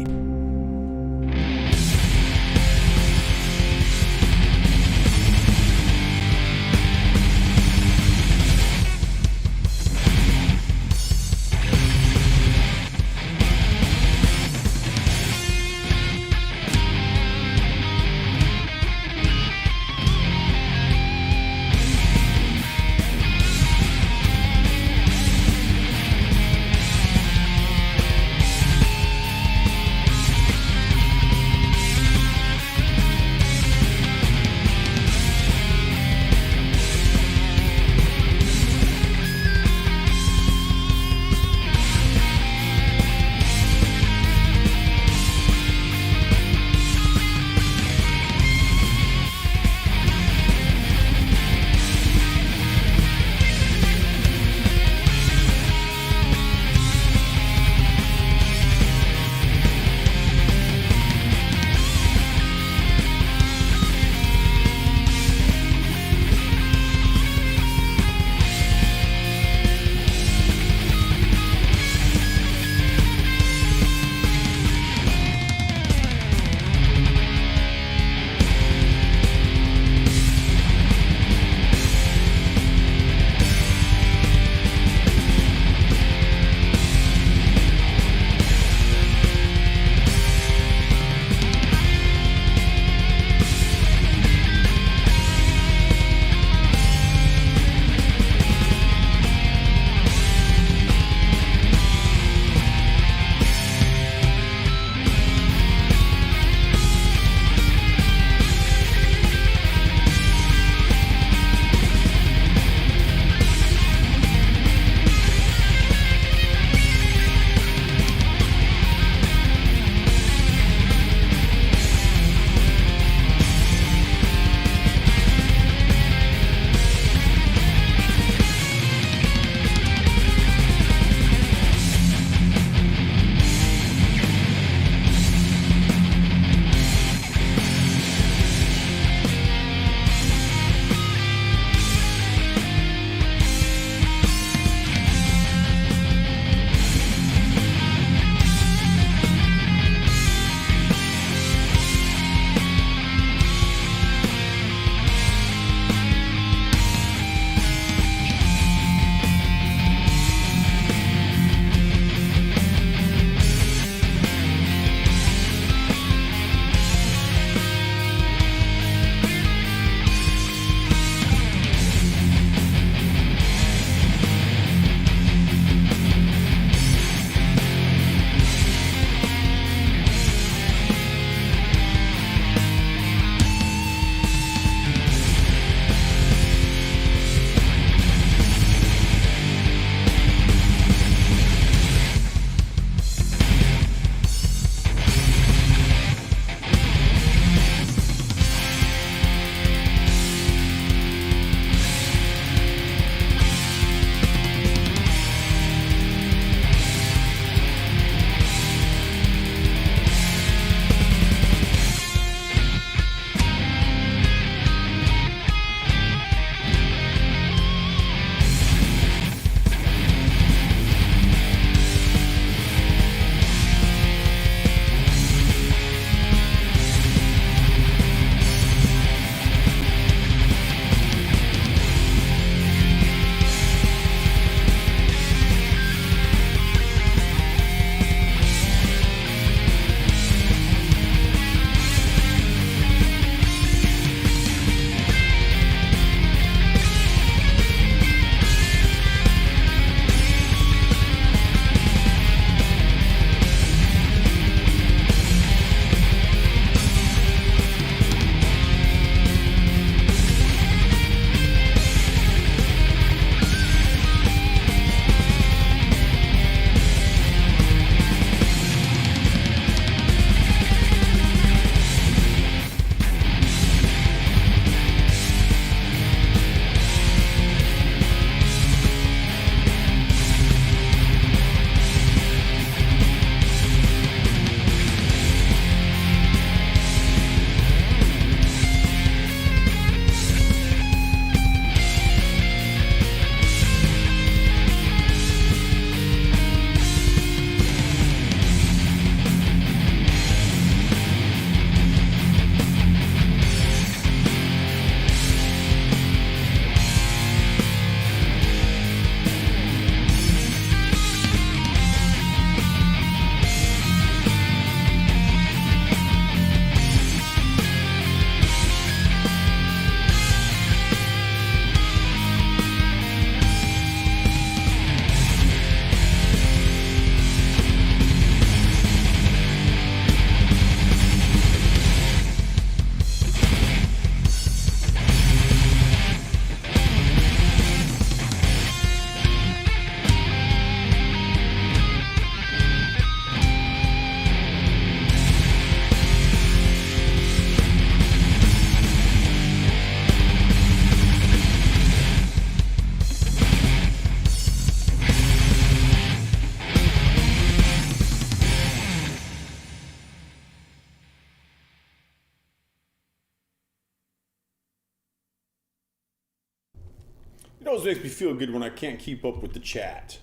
always makes me feel good when I can't keep up with the chat.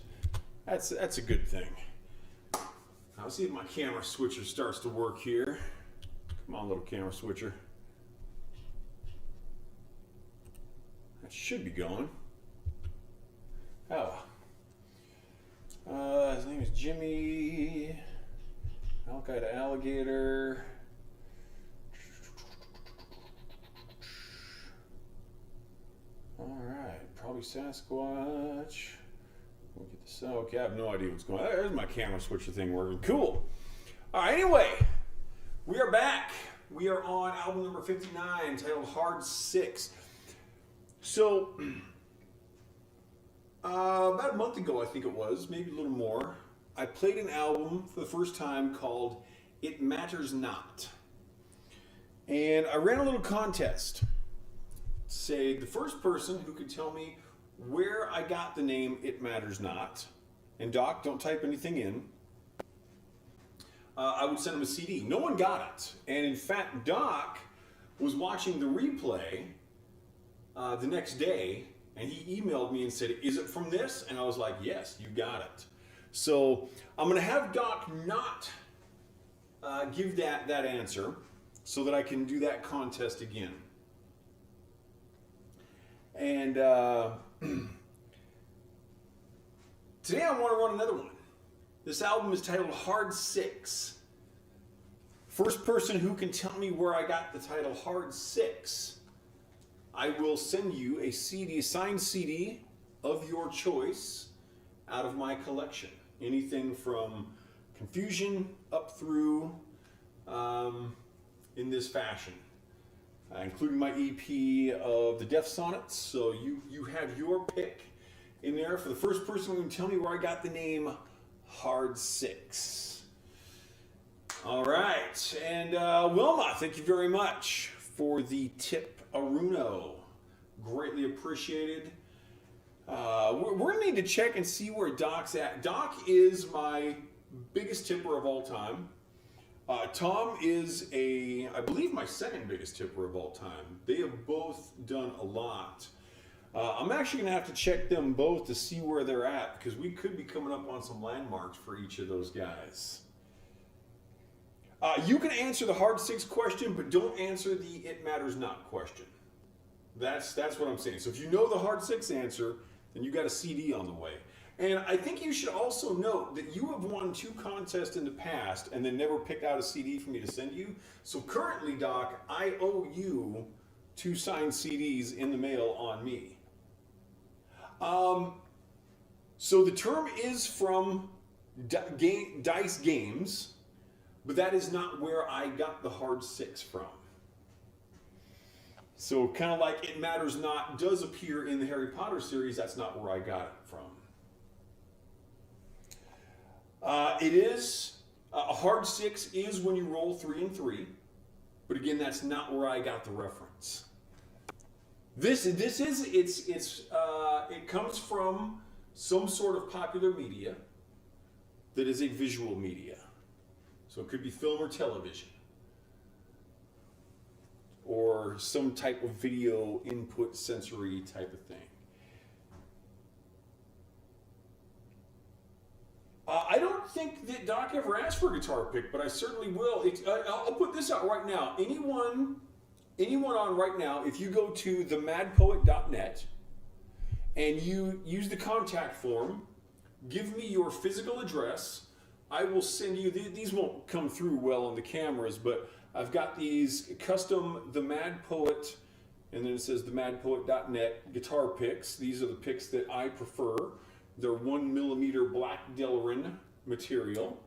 That's a good thing. I'll see if my camera switcher starts to work here. Come on, little camera switcher. That should be going. Oh. His name is Jimmy. Al-Qaeda Alligator. Alright, probably Sasquatch. We'll get this. Okay, I have no idea what's going on. There's my camera switcher thing working. Cool. Alright, anyway, we are back. We are on album number 59, titled Hard 6. So, about a month ago, I think it was, maybe a little more, I played an album for the first time called It Matters Not. And I ran a little contest. Say the first person who could tell me where I got the name It Matters Not, and Doc, don't type anything in, I would send him a CD. No one got it. And in fact, Doc was watching the replay the next day, and he emailed me and said, "Is it from this?" And I was like, "Yes, you got it." So I'm going to have Doc not give that answer so that I can do that contest again. And today I want to run another one. This album is titled Hard 6. First person who can tell me where I got the title Hard 6, I will send you a CD, a signed CD of your choice out of my collection. Anything from Confusion up through in this fashion. Including my EP of the Death Sonnets. So you have your pick in there for the first person who can tell me where I got the name Hard 6. All right. And Wilma, thank you very much for the tip Aruno. Greatly appreciated. We're going to need to check and see where Doc's at. Doc is my biggest tipper of all time. Tom is I believe, my second biggest tipper of all time. They have both done a lot. I'm actually going to have to check them both to see where they're at, because we could be coming up on some landmarks for each of those guys. You can answer the Hard 6 question, but don't answer the It Matters Not question. That's what I'm saying. So if you know the Hard 6 answer, then you got a CD on the way. And I think you should also note that you have won 2 contests in the past and then never picked out a CD for me to send you. So currently, Doc, I owe you 2 signed CDs in the mail on me. So the term is from Dice Games, but that is not where I got the Hard 6 from. So kind of like It Matters Not does appear in the Harry Potter series, that's not where I got it from. It is, a Hard 6 is when you roll 3 and 3, but again, that's not where I got the reference. It comes from some sort of popular media that is a visual media. So it could be film or television, or some type of video input sensory type of thing. I don't think that Doc ever asked for a guitar pick, but I certainly will. I'll put this out right now. Anyone on right now, if you go to themadpoet.net and you use the contact form, give me your physical address. I will send you, these won't come through well on the cameras, but I've got these custom The Mad Poet, and then it says themadpoet.net guitar picks. These are the picks that I prefer. They're 1mm black Delrin material.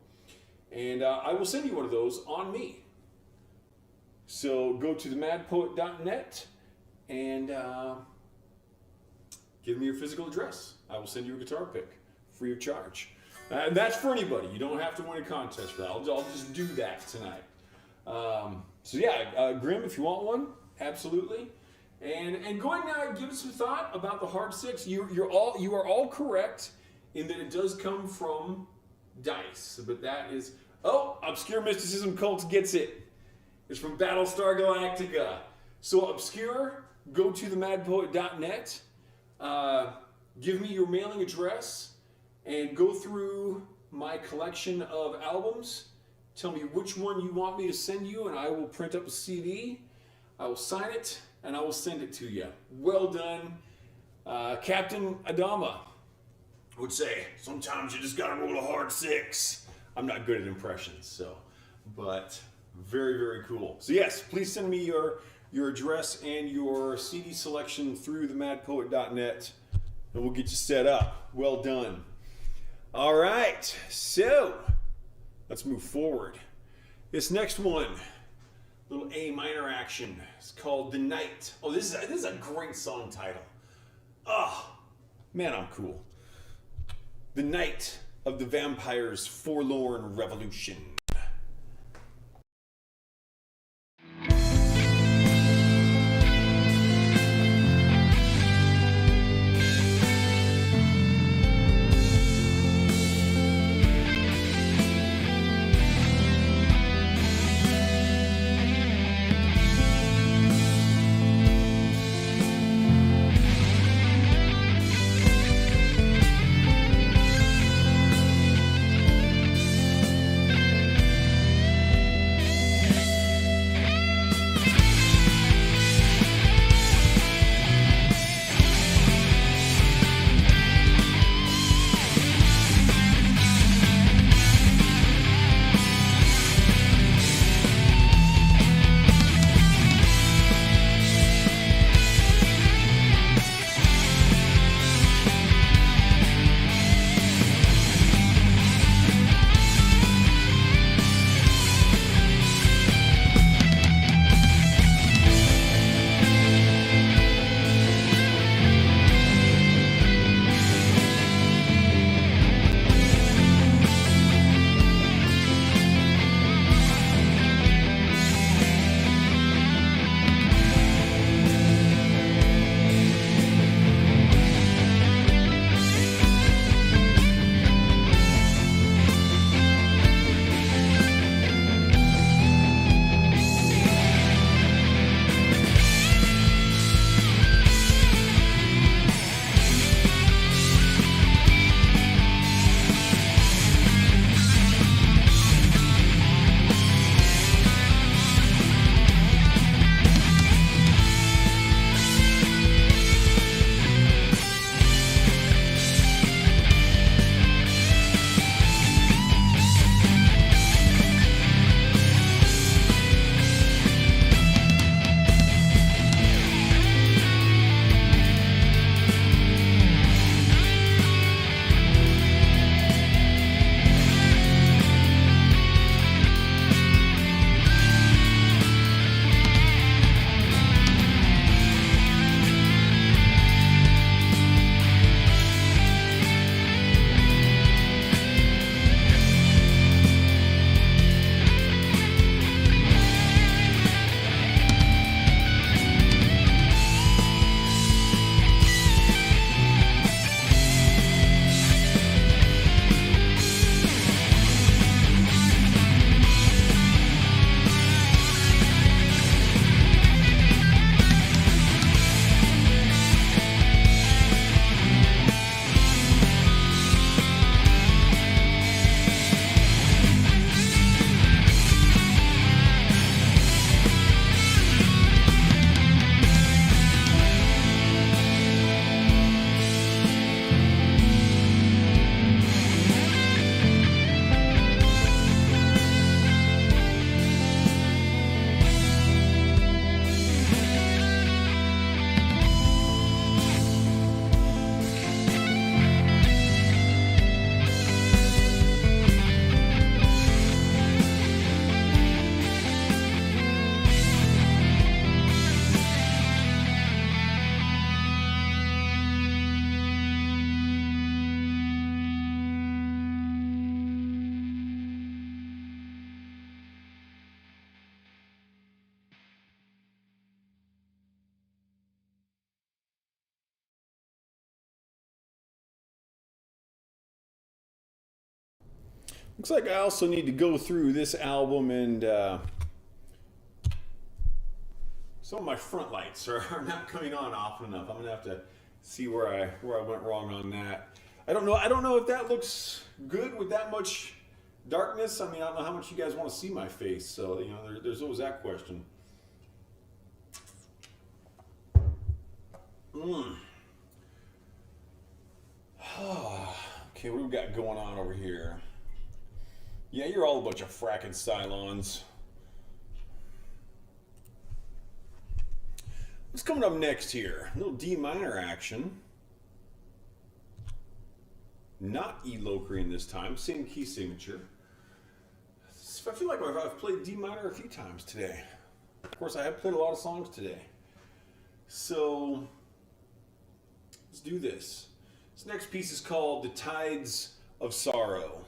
And I will send you one of those on me. So go to themadpoet.net and give me your physical address. I will send you a guitar pick free of charge. And that's for anybody. You don't have to win a contest for that. I'll just do that tonight. So yeah, Grim, if you want one, absolutely. And going now, give it some thought about the Hard 6. You are all correct in that it does come from dice, but that is Obscure Mysticism Cults gets it. It's from Battlestar Galactica. So Obscure, go to themadpoet.net. give me your mailing address and go through my collection of albums. Tell me which one you want me to send you, and I will print up a CD. I will sign it, and I will send it to you. Well done. Captain Adama would say, sometimes you just gotta roll a hard 6. I'm not good at impressions, so, but very, very cool. So yes, please send me your address and your CD selection through themadpoet.net, and we'll get you set up. Well done. All right, so let's move forward. This next one, little A minor action. It's called The Night. Oh, this is a great song title. Oh, man, I'm cool. The Night of the Vampire's Forlorn Revolution. Looks like I also need to go through this album, and some of my front lights are not coming on often enough. I'm gonna have to See where I went wrong on that. I don't know if that looks good with that much darkness. I mean, I don't know how much you guys want to see my face, so you know, there's always that question. Okay, what do we got going on over here? Yeah, you're all a bunch of fracking Cylons. What's coming up next here? A little D minor action. Not E Locrian this time, same key signature. I feel like I've played D minor a few times today. Of course, I have played a lot of songs today. So, let's do this. This next piece is called The Tides of Sorrow.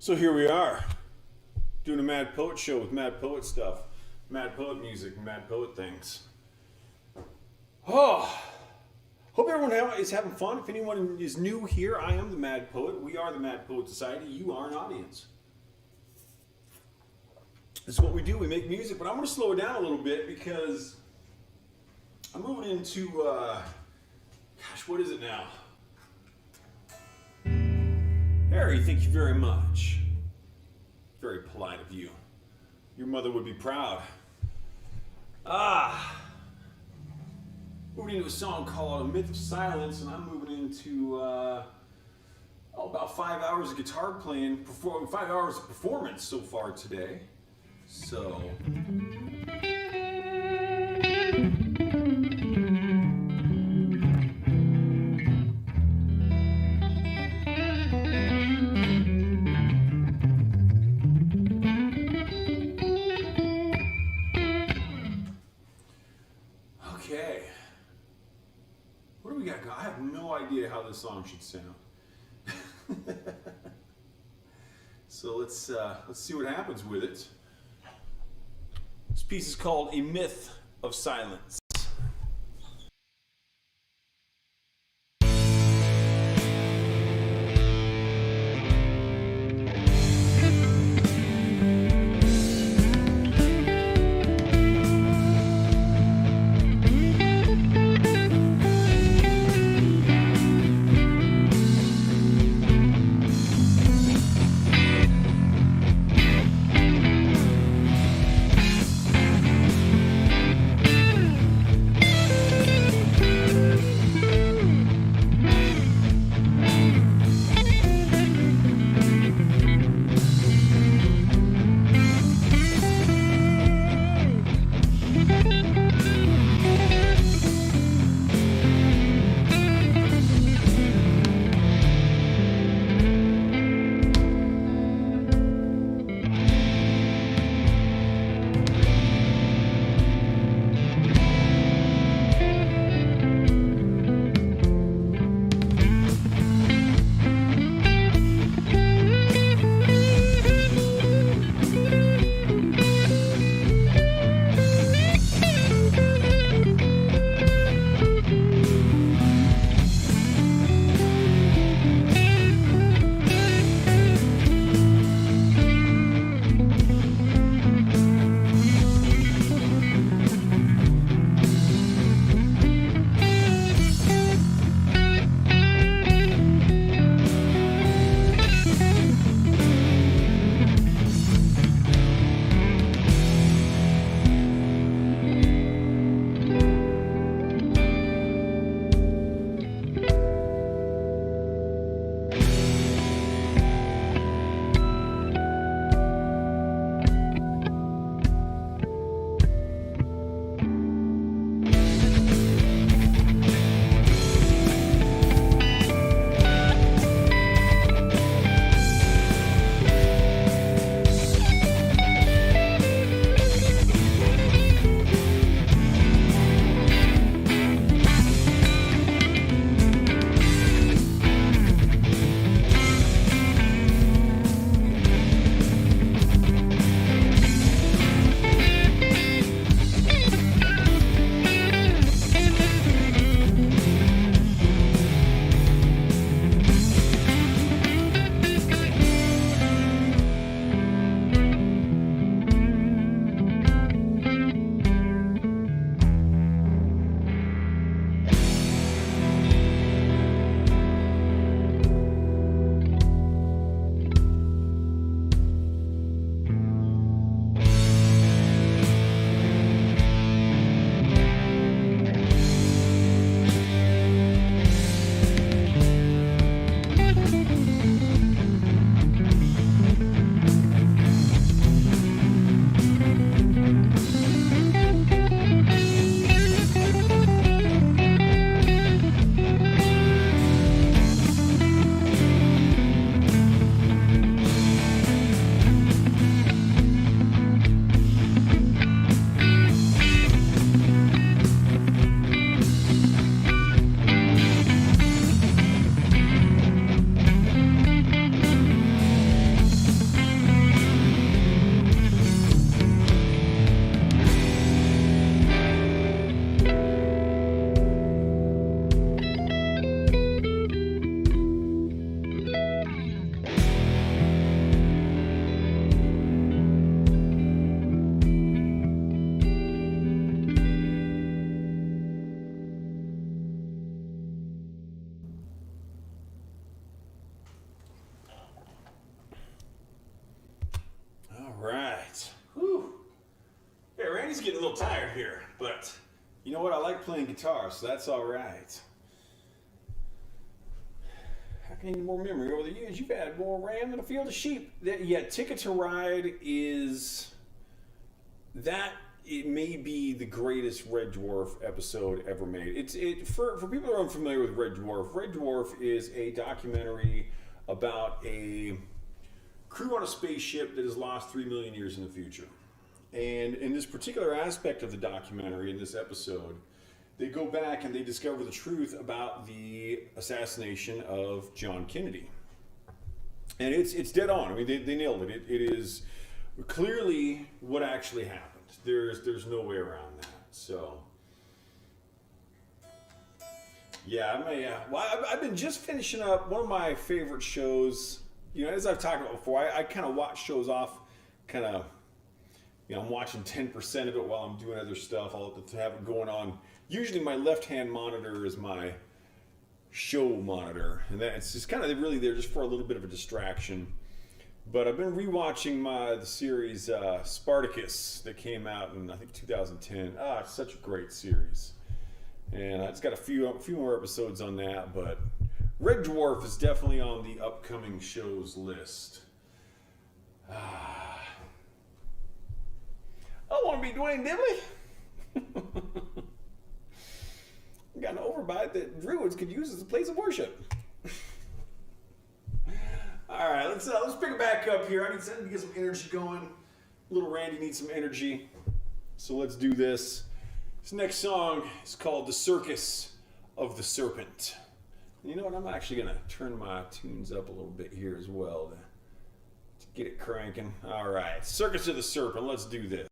So here we are, doing a Mad Poet show with Mad Poet stuff, Mad Poet music, Mad Poet things. Oh, hope everyone is having fun. If anyone is new here, I am the Mad Poet. We are the Mad Poet Society. You are an audience. This is what we do. We make music, but I'm going to slow it down a little bit because I'm moving into, gosh, what is it now? Harry, thank you very much. Very polite of you. Your mother would be proud. Moving into a song called A Myth of Silence, and I'm moving into about 5 hours of guitar playing, 5 hours of performance so far today. So... Okay. What do we got? I have no idea how this song should sound. So let's see what happens with it. This piece is called A Myth of Silence. little tired here, but you know what? I like playing guitar, so that's all right. How can you need more memory? Over the years, you've had more RAM than a field of sheep. Yeah, Ticket to Ride is that. It may be the greatest Red Dwarf episode ever made. For people who are unfamiliar with Red Dwarf. Red Dwarf is a documentary about a crew on a spaceship that has lost 3 million years in the future. And in this particular aspect of the documentary, in this episode, they go back and they discover the truth about the assassination of John Kennedy. And it's dead on. I mean, they nailed it. It is clearly what actually happened. There's no way around that. So, yeah, I've been just finishing up one of my favorite shows. You know, as I've talked about before, I kind of watch shows off, kind of, you know, I'm watching 10% of it while I'm doing other stuff. I'll have to have it going on. Usually my left-hand monitor is my show monitor, and it's just kind of really there just for a little bit of a distraction. But I've been rewatching the series Spartacus that came out in, I think, 2010. It's such a great series. And it's got a few more episodes on that, but Red Dwarf is definitely on the upcoming shows list. I want to be Dwayne Dibley. I got an overbite that druids could use as a place of worship. All right, let's pick it back up here. I need to get some energy going. Little Randy needs some energy, so let's do this. This next song is called "The Circus of the Serpent." And you know what? I'm actually gonna turn my tunes up a little bit here as well to get it cranking. All right, "Circus of the Serpent." Let's do this.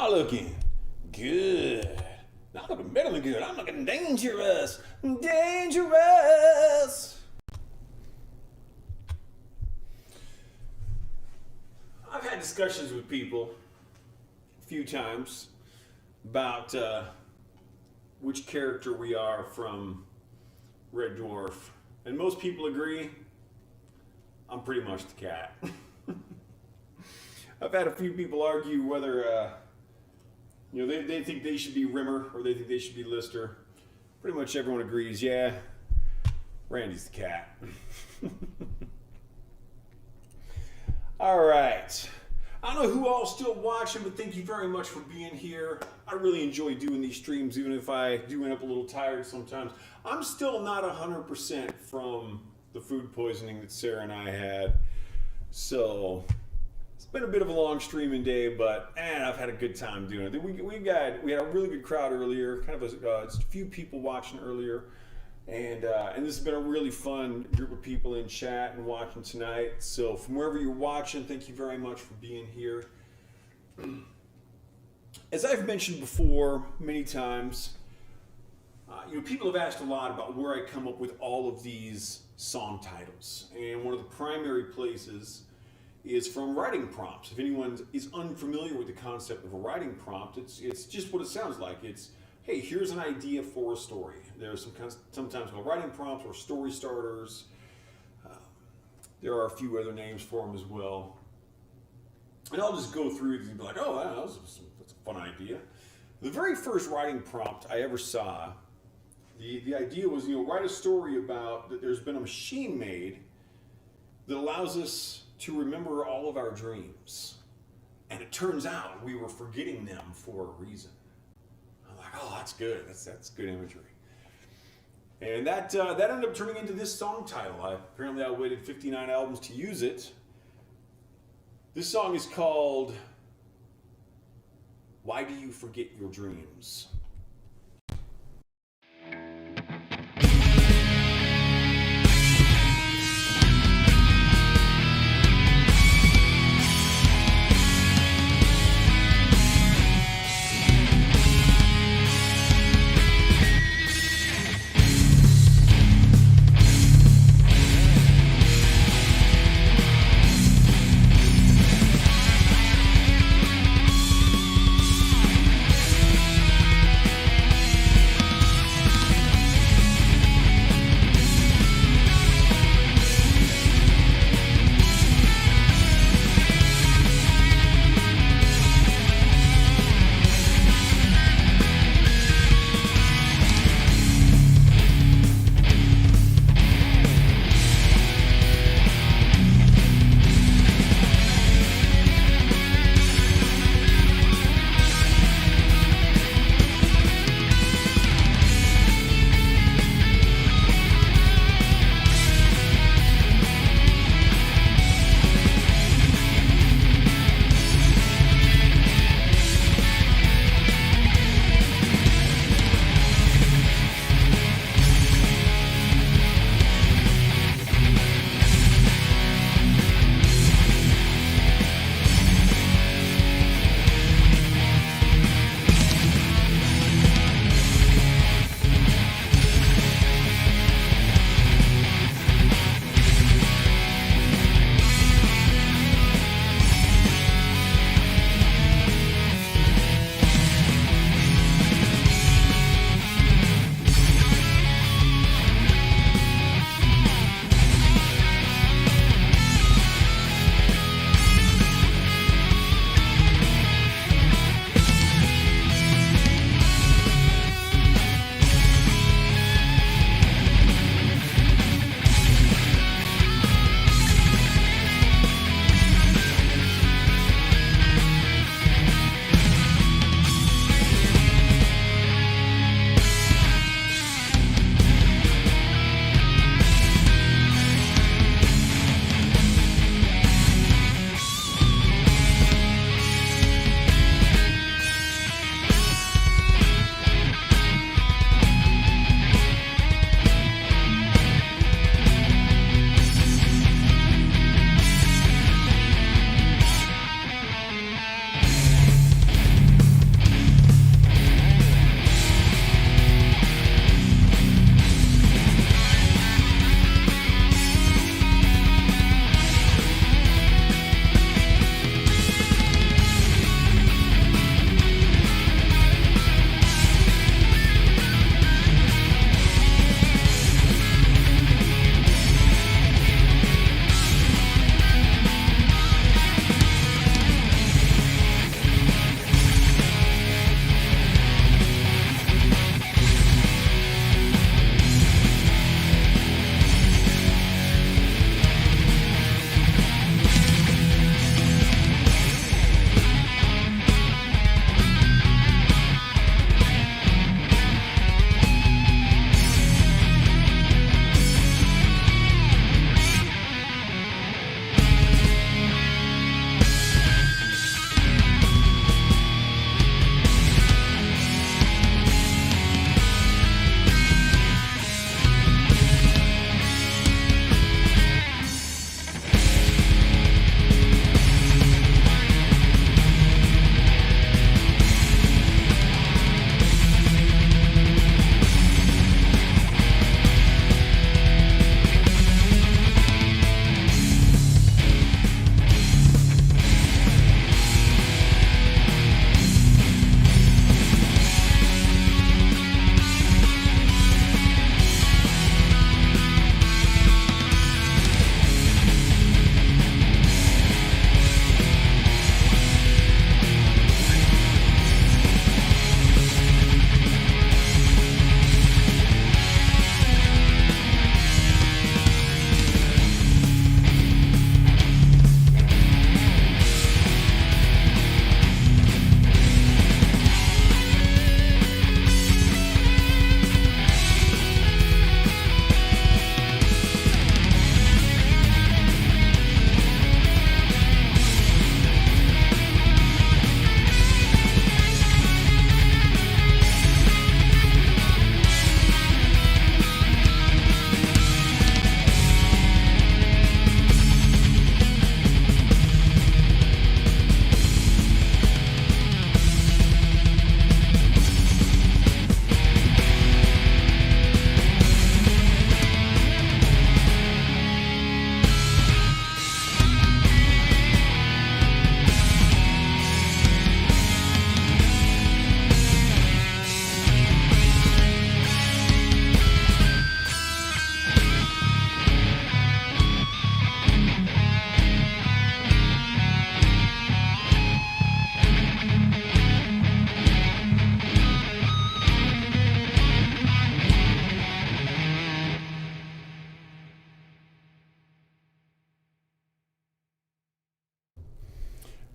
y'all looking? Good. Not looking better than good. I'm looking dangerous. Dangerous. I've had discussions with people a few times about which character we are from Red Dwarf. And most people agree I'm pretty much the cat. I've had a few people argue whether they think they should be Rimmer or they think they should be Lister. Pretty much everyone agrees, yeah, Randy's the cat. All right. I don't know who all still watching, but thank you very much for being here. I really enjoy doing these streams, even if I do end up a little tired sometimes. I'm still not 100% from the food poisoning that Sarah and I had. So it's been a bit of a long streaming day, but I've had a good time doing it. We had a really good crowd earlier, kind of a few people watching earlier. And this has been a really fun group of people in chat and watching tonight. So from wherever you're watching, thank you very much for being here. As I've mentioned before many times, people have asked a lot about where I come up with all of these song titles. And one of the primary places is from writing prompts. If anyone is unfamiliar with the concept of a writing prompt, it's just what it sounds like. It's, hey, here's an idea for a story. There's sometimes called writing prompts or story starters. There are a few other names for them as well. And I'll just go through these and be like, oh, wow, that's a fun idea. The very first writing prompt I ever saw, the idea was, write a story about that there's been a machine made that allows us to remember all of our dreams. And it turns out we were forgetting them for a reason. I'm like, oh, that's good. That's good imagery. And that ended up turning into this song title. Apparently I waited 59 albums to use it. This song is called Why Do You Forget Your Dreams?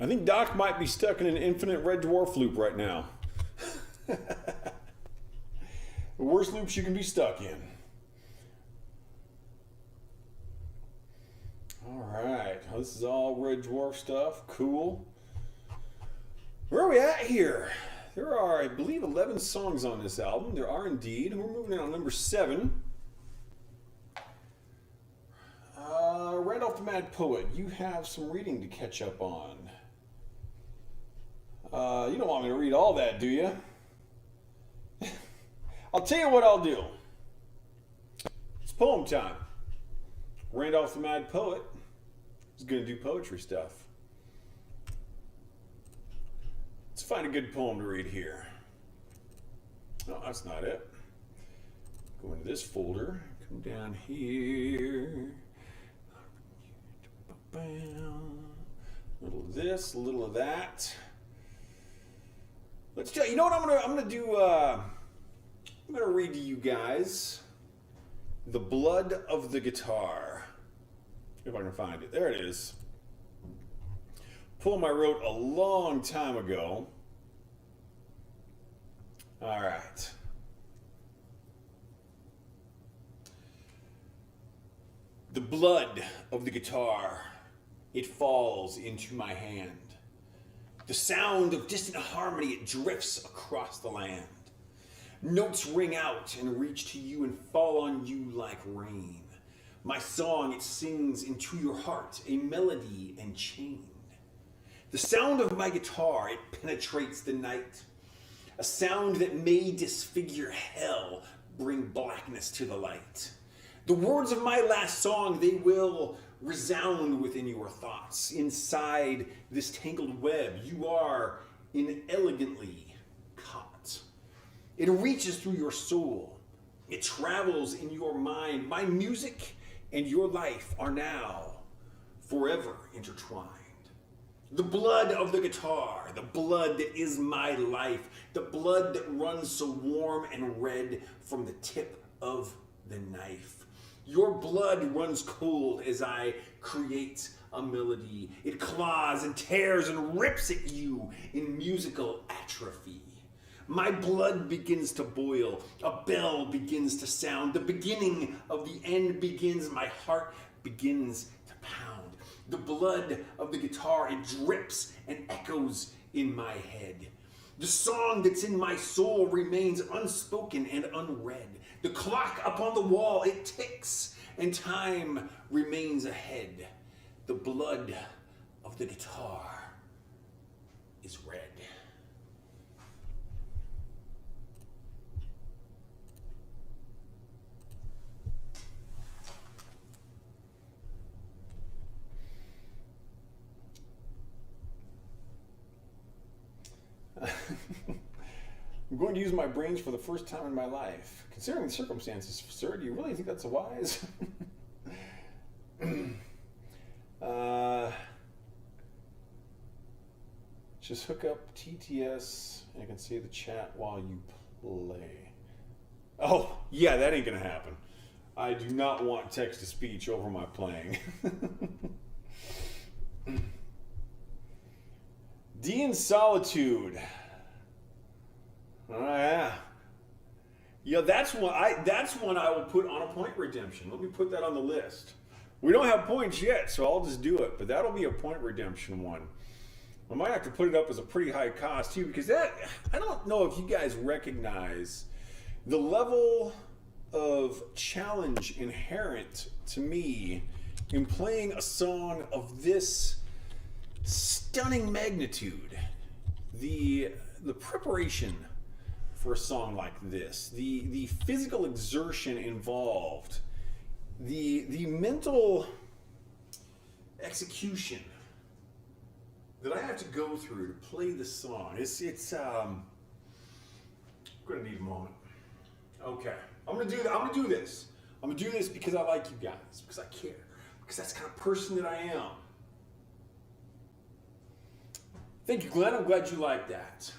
I think Doc might be stuck in an infinite red dwarf loop right now. The worst loops you can be stuck in. Alright, this is all red dwarf stuff. Cool. Where are we at here? There are, I believe, 11 songs on this album. There are indeed. We're moving in on number 7. Randolph the Mad Poet, you have some reading to catch up on. You don't want me to read all that, do you? I'll tell you what I'll do. It's poem time. Randolph the Mad Poet is going to do poetry stuff. Let's find a good poem to read here. No, that's not it. Go into this folder. Come down here. A little of this, a little of that. Let's tell you know what I'm gonna do. I'm gonna read to you guys "The Blood of the Guitar." If I can find it, there it is. Poem I wrote a long time ago. All right. The blood of the guitar, it falls into my hand. The sound of distant harmony, it drifts across the land. Notes ring out and reach to you and fall on you like rain. My song, it sings into your heart, a melody enchained. The sound of my guitar, it penetrates the night. A sound that may disfigure hell, bring blackness to the light. The words of my last song, they will resound within your thoughts. Inside this tangled web, you are inelegantly caught. It reaches through your soul. It travels in your mind. My music and your life are now forever intertwined. The blood of the guitar, the blood that is my life, the blood that runs so warm and red from the tip of the knife. Your blood runs cold as I create a melody. It claws and tears and rips at you in musical atrophy. My blood begins to boil. A bell begins to sound. The beginning of the end begins. My heart begins to pound. The blood of the guitar, it drips and echoes in my head. The song that's in my soul remains unspoken and unread. The clock upon the wall, it ticks, and time remains ahead. The blood of the guitar is red. I'm going to use my brains for the first time in my life. Considering the circumstances, sir, do you really think that's wise? Just hook up TTS and I can see the chat while you play. Oh, yeah, that ain't going to happen. I do not want text-to-speech over my playing. D in Solitude. Oh yeah. Yeah, that's one I will put on a point redemption. Let me put that on the list. We don't have points yet, so I'll just do it. But that'll be a point redemption one. I might have to put it up as a pretty high cost too, because that, I don't know if you guys recognize the level of challenge inherent to me in playing a song of this stunning magnitude. The preparation for a song like this, the physical exertion involved, the mental execution that I have to go through to play this song. It's I'm gonna need a moment. Okay, I'm gonna do this. I'm gonna do this because I like you guys, because I care, because that's the kind of person that I am. Thank you, Glenn. I'm glad you liked that.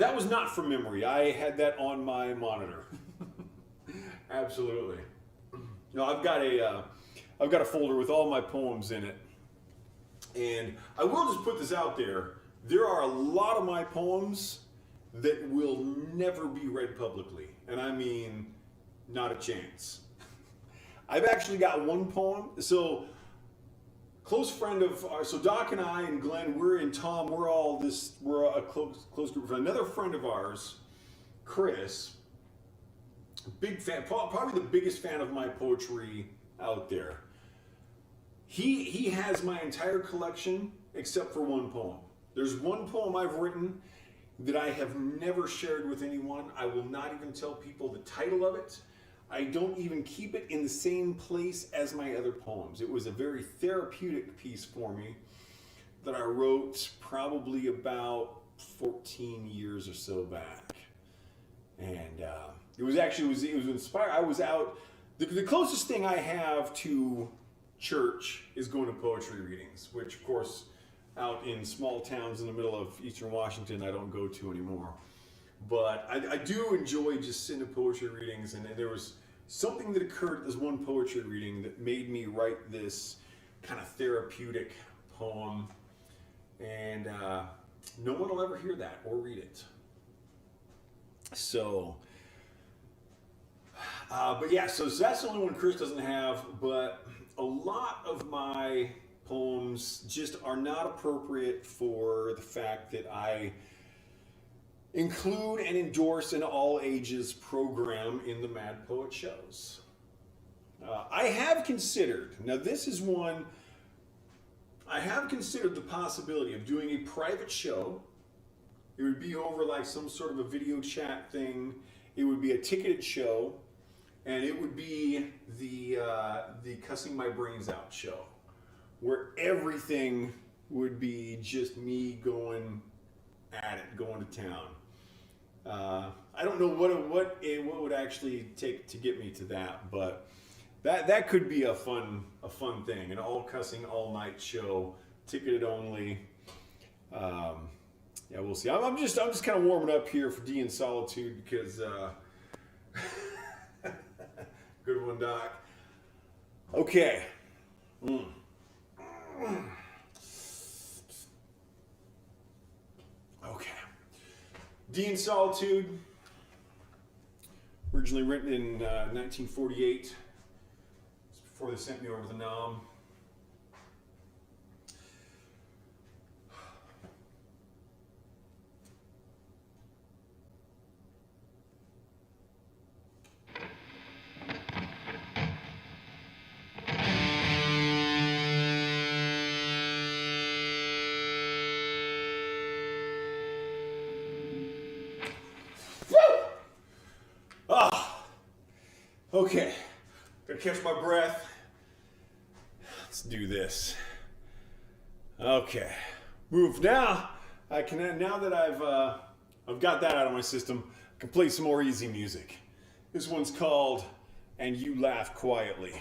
That was not from memory. I had that on my monitor. Absolutely. No, I've got a folder with all my poems in it, And I will just put this out there. There are a lot of my poems that will never be read publicly. And I mean, not a chance. I've actually got one poem. So, close friend of ours, so Doc and I and Glenn, we're a close group of friends. Another friend of ours, Chris, big fan, probably the biggest fan of my poetry out there. He has my entire collection except for one poem. There's one poem I've written that I have never shared with anyone. I will not even tell people the title of it. I don't even keep it in the same place as my other poems. It was a very therapeutic piece for me that I wrote probably about 14 years or so back. And it was inspired. I was out, the closest thing I have to church is going to poetry readings, which of course out in small towns in the middle of Eastern Washington I don't go to anymore. But I do enjoy just sitting at poetry readings, and there was something that occurred at this one poetry reading that made me write this kind of therapeutic poem, and no one will ever hear that or read it. So, but yeah, so that's the only one Chris doesn't have, but a lot of my poems just are not appropriate for the fact that I include and endorse an all ages program in the Mad Poet shows. I have considered, now this is one, I have considered the possibility of doing a private show. It would be over like some sort of a video chat thing. It would be a ticketed show, and it would be the Cussing My Brains Out show, where everything would be just me going at it, going to town. I don't know what would actually take to get me to that, but that could be a fun thing, an all cussing all night show, ticketed only. Yeah, we'll see. I'm just kind of warming up here for D and Solitude because good one, Doc. Okay. Okay. D and Solitude, originally written in 1948. It's before they sent me over the Nam. Okay, gotta catch my breath. Let's do this. Okay, move now. Now that I've got that out of my system, I can play some more easy music. This one's called "And You Laugh Quietly."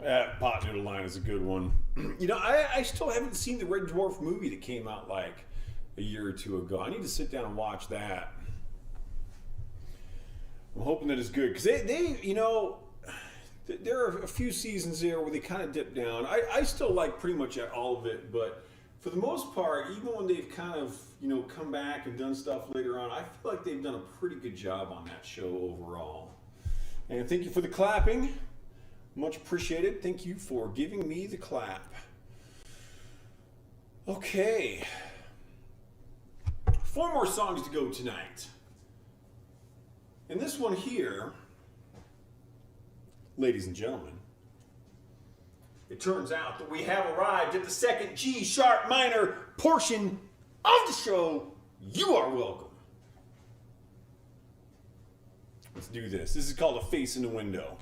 That pot noodle line is a good one. You know, I still haven't seen the Red Dwarf movie that came out like a year or two ago. I need to sit down and watch that. I'm hoping that it's good because they, you know, there are a few seasons there where they kind of dip down. I still like pretty much all of it, but for the most part, even when they've kind of, you know, come back and done stuff later on, I feel like they've done a pretty good job on that show overall. And thank you for the clapping. Much appreciated. Thank you for giving me the clap. Okay. 4 more songs to go tonight. And this one here, ladies and gentlemen, it turns out that we have arrived at the second G sharp minor portion of the show. You are welcome. Let's do this. This is called A Face in the Window.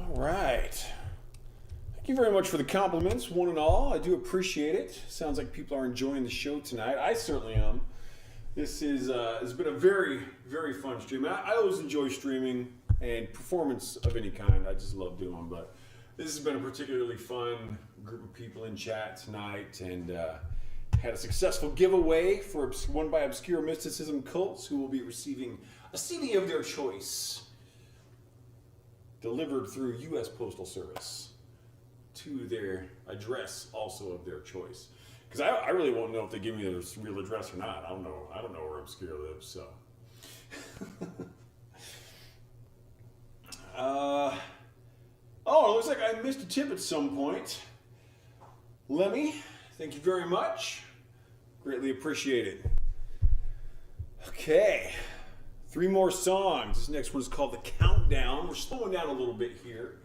All right. Thank you very much for the compliments, one and all. I do appreciate it. Sounds like people are enjoying the show tonight. I certainly am. This is has been a very, very fun stream. I always enjoy streaming and performance of any kind. I just love doing, but this has been a particularly fun group of people in chat tonight, and had a successful giveaway for one by Obscure Mysticism Cults, who will be receiving a CD of their choice delivered through U.S. Postal Service to their address, also of their choice. Because I really won't know if they give me their real address or not. I don't know where Obscure lives, so. Oh, it looks like I missed a tip at some point. Lemmy, thank you very much. Greatly appreciate it. Okay, 3 more songs. This next one is called The Countdown. We're slowing down a little bit here.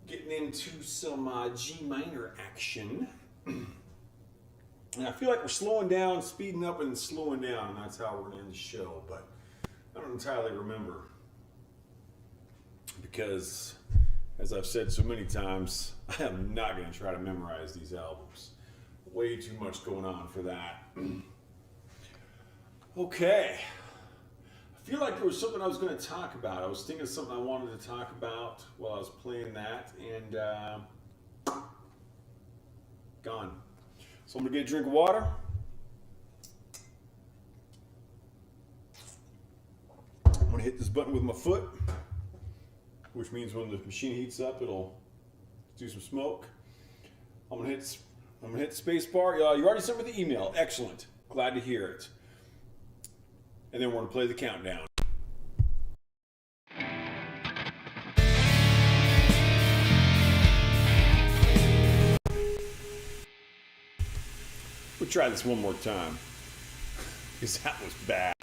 Getting into some G minor action. And I feel like we're slowing down, speeding up, and slowing down, and that's how we're going to end the show, but I don't entirely remember. Because, as I've said so many times, I am not going to try to memorize these albums. Way too much going on for that. Okay. I feel like there was something I was going to talk about. I was thinking of something I wanted to talk about while I was playing that, and gone. So I'm going to get a drink of water. I'm going to hit this button with my foot, which means when the machine heats up, it'll do some smoke. I'm going to hit space bar. You already sent me the email. Excellent. Glad to hear it. And then we're going to play the countdown. We'll try this one more time, because that was bad.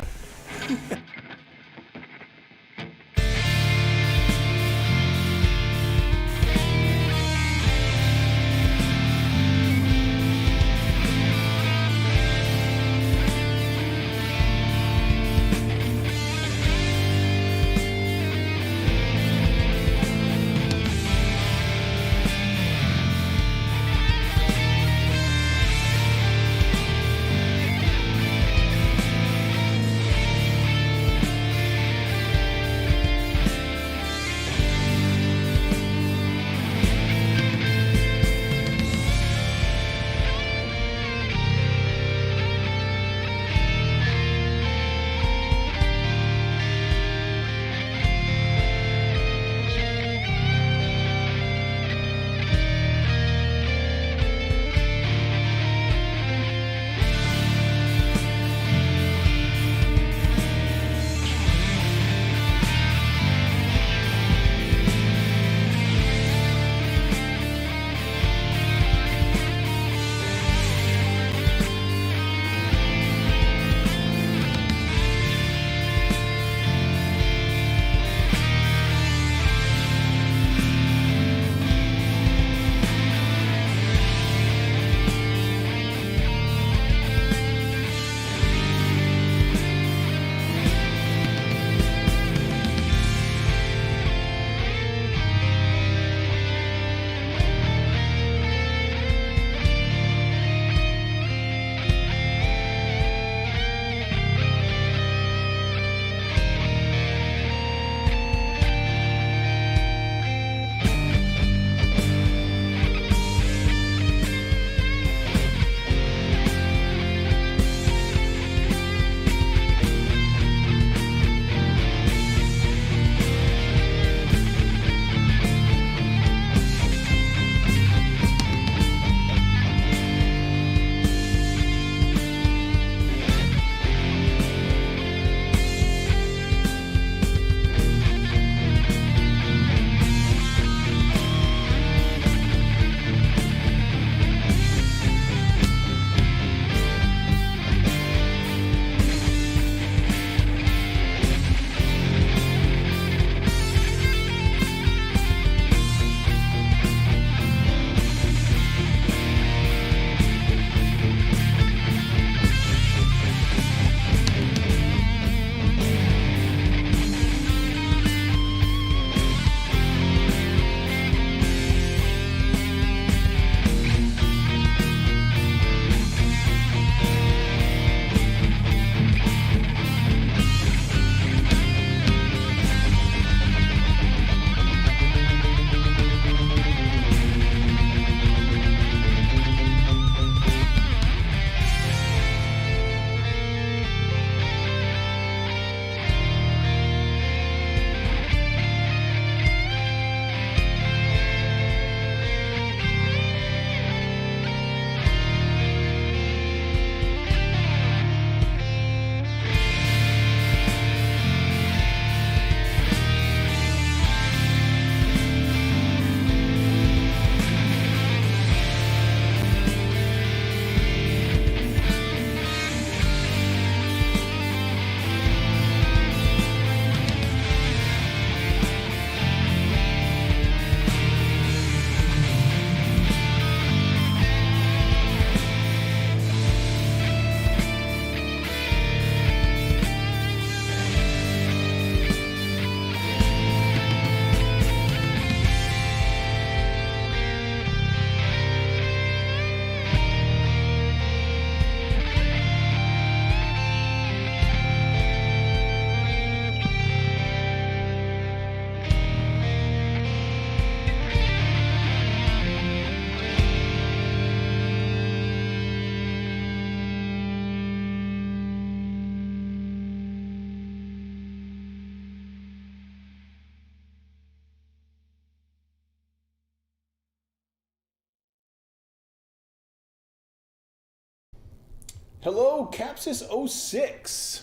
Hello, Capsis06.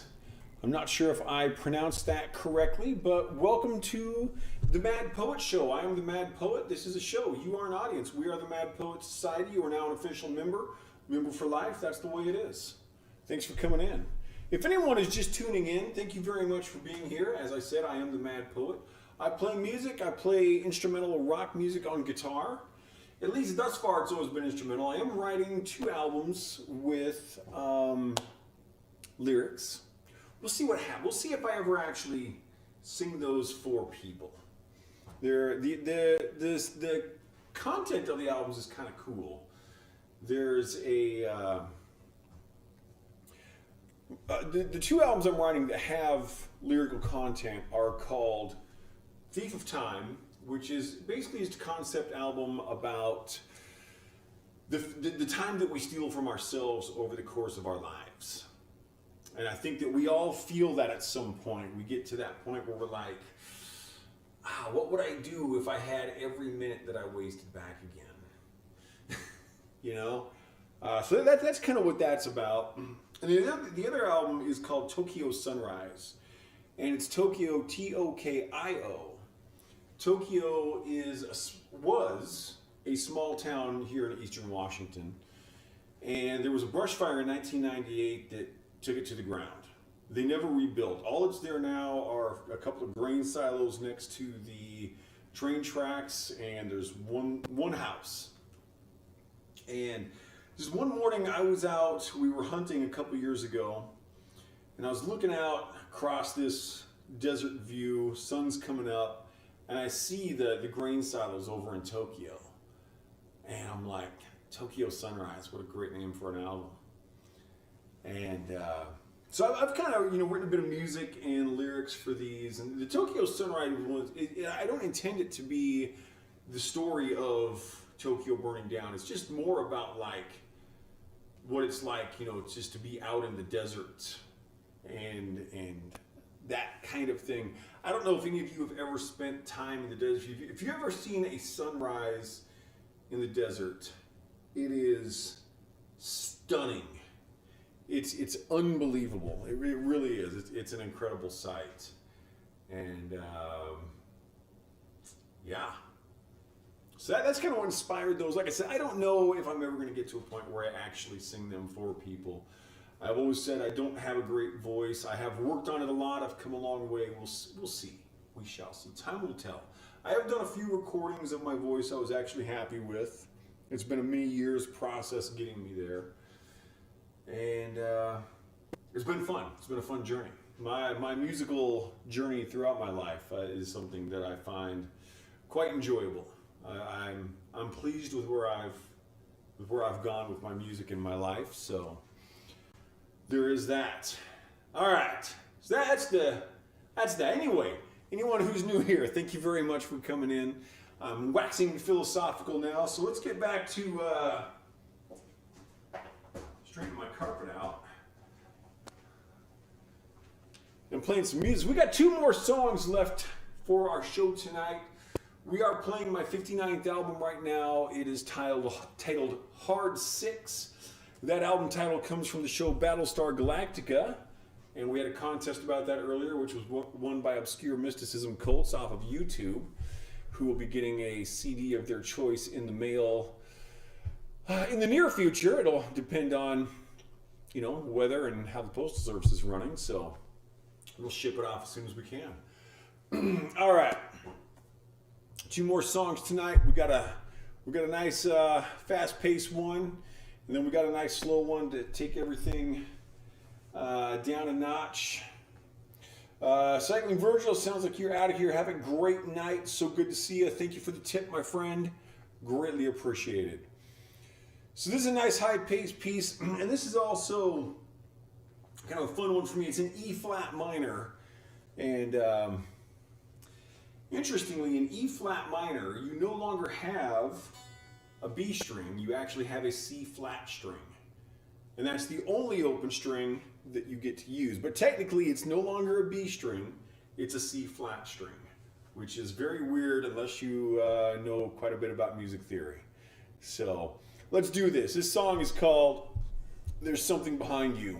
I'm not sure if I pronounced that correctly, but welcome to the Mad Poet Show. I am the Mad Poet. This is a show. You are an audience. We are the Mad Poet Society. You are now an official member. Member for life. That's the way it is. Thanks for coming in. If anyone is just tuning in, thank you very much for being here. As I said, I am the Mad Poet. I play music. I play instrumental rock music on guitar. At least thus far, it's always been instrumental. I am writing 2 albums with lyrics. We'll see what happens. We'll see if I ever actually sing those for people. The content of the albums is kind of cool. There's a the 2 albums I'm writing that have lyrical content are called Thief of Time, which is basically just a concept album about the time that we steal from ourselves over the course of our lives. And I think that we all feel that at some point. We get to that point where we're like, what would I do if I had every minute that I wasted back again? You know? So that's kind of what that's about. And the other album is called Tokyo Sunrise. And it's Tokyo, Tokio. Tokyo was a small town here in eastern Washington, and there was a brush fire in 1998 that took it to the ground. They never rebuilt. All that's there now are a couple of grain silos next to the train tracks, and there's one house. And just one morning I was out, we were hunting a couple years ago, and I was looking out across this desert view, sun's coming up, and I see the grain silos over in Tokyo. And I'm like, Tokyo Sunrise, what a great name for an album. And so I've kind of written a bit of music and lyrics for these. And the Tokyo Sunrise was I don't intend it to be the story of Tokyo burning down. It's just more about like what it's like, just to be out in the desert and that kind of thing. I don't know if any of you have ever spent time in the desert. If you've ever seen a sunrise in the desert, it is stunning. It's unbelievable. It really is. It's an incredible sight. And yeah. So that's kind of what inspired those. Like I said, I don't know if I'm ever going to get to a point where I actually sing them for people. I've always said I don't have a great voice. I have worked on it a lot. I've come a long way. We'll see. We shall see. Time will tell. I have done a few recordings of my voice I was actually happy with. It's been a many years process getting me there. And it's been fun. It's been a fun journey. My musical journey throughout my life is something that I find quite enjoyable. I'm pleased with where I've gone with my music in my life. So there is that. All right. So that's that. Anyway, anyone who's new here, thank you very much for coming in. I'm waxing philosophical now, so let's get back to straighten my carpet out and playing some music. We got 2 more songs left for our show tonight. We are playing my 59th album right now. It is titled Hard 6. That album title comes from the show Battlestar Galactica, and we had a contest about that earlier, which was won by Obscure Mysticism Cults off of YouTube, who will be getting a CD of their choice in the mail in the near future. It'll depend on, weather and how the postal service is running, so we'll ship it off as soon as we can. All right. 2 more songs tonight. We got a nice fast-paced one, and then we got a nice slow one to take everything down a notch. Cycling Virgil, sounds like you're out of here. Have a great night. So good to see you. Thank you for the tip, my friend. Greatly appreciated. So this is a nice high-paced piece, and this is also kind of a fun one for me. It's an E-flat minor, and interestingly, in E-flat minor, you no longer have a B string. You actually have a C-flat string, and that's the only open string that you get to use. But technically, it's no longer a B string. It's a C-flat string, which is very weird unless you know quite a bit about music theory. So let's do this. This song is called there's something behind you.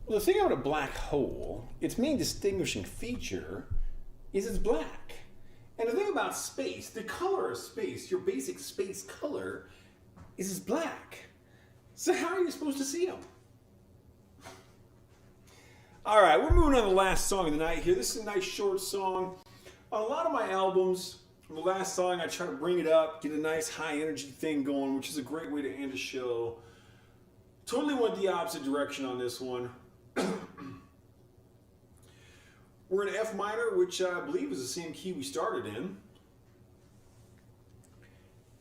Well, the thing about a black hole, its main distinguishing feature is it's black. And the thing about space, the color of space, your basic space color, is it's black. So how are you supposed to see them? All right, we're moving on to the last song of the night here. This is a nice short song. On a lot of my albums, the last song, I try to bring it up, get a nice high energy thing going, which is a great way to end a show. Totally went the opposite direction on this one. We're in F minor, which I believe is the same key we started in.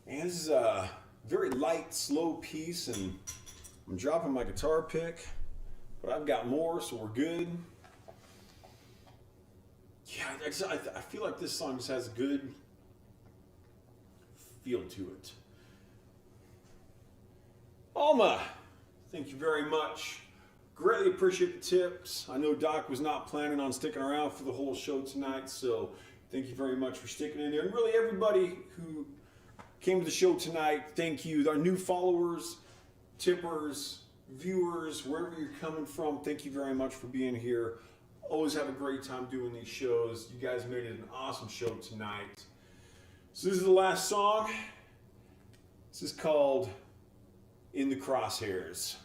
And this is a very light, slow piece, and I'm dropping my guitar pick, but I've got more, so we're good. Yeah, I feel like this song just has a good feel to it. Alma, thank you very much. Greatly appreciate the tips. I know Doc was not planning on sticking around for the whole show tonight, so thank you very much for sticking in there. And really everybody who came to the show tonight, thank you. Our new followers, tippers, viewers, wherever you're coming from, thank you very much for being here. Always have a great time doing these shows. You guys made it an awesome show tonight. So this is the last song. This is called In the Crosshairs.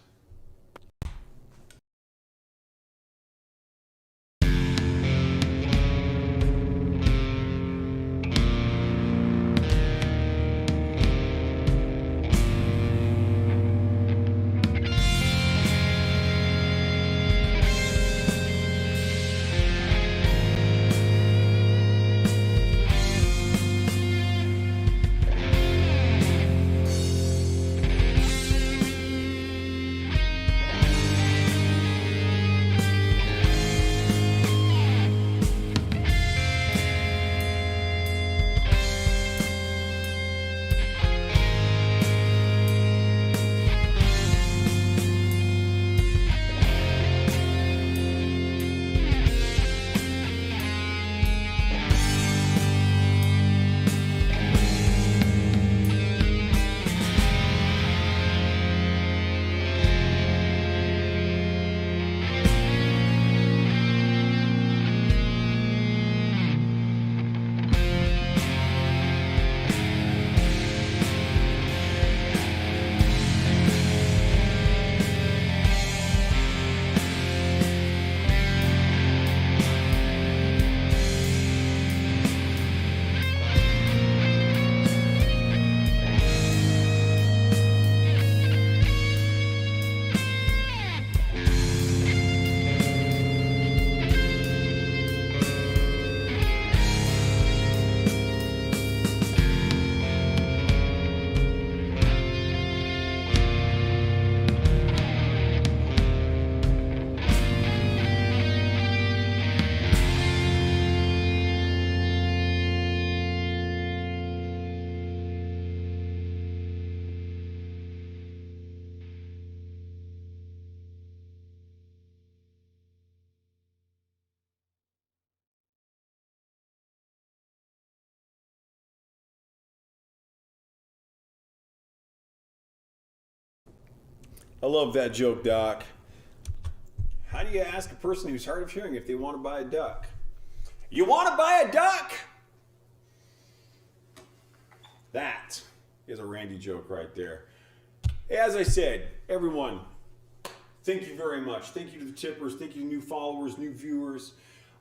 I love that joke, Doc. How do you ask a person who's hard of hearing if they want to buy a duck? You want to buy a duck? That is a Randy joke right there. As I said, everyone, thank you very much. Thank you to the tippers. Thank you to new followers, new viewers.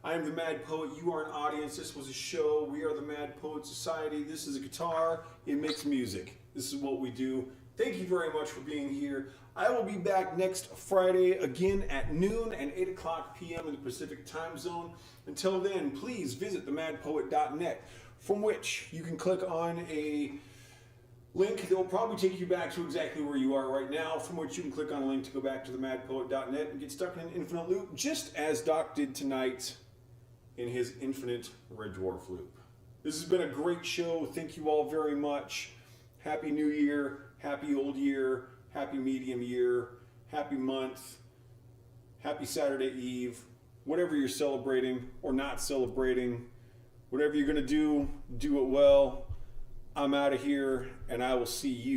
I am the Mad Poet. You are an audience. This was a show. We are the Mad Poet Society. This is a guitar. It makes music. This is what we do. Thank you very much for being here. I will be back next Friday again at noon and 8 o'clock p.m. in the Pacific time zone. Until then, please visit themadpoet.net, from which you can click on a link that will probably take you back to exactly where you are right now, from which you can click on a link to go back to themadpoet.net and get stuck in an infinite loop, just as Doc did tonight in his infinite Red Dwarf loop. This has been a great show. Thank you all very much. Happy New Year, happy Old Year, happy Medium Year, happy month, happy Saturday Eve, whatever you're celebrating or not celebrating, whatever you're going to do, do it well. I'm out of here, and I will see you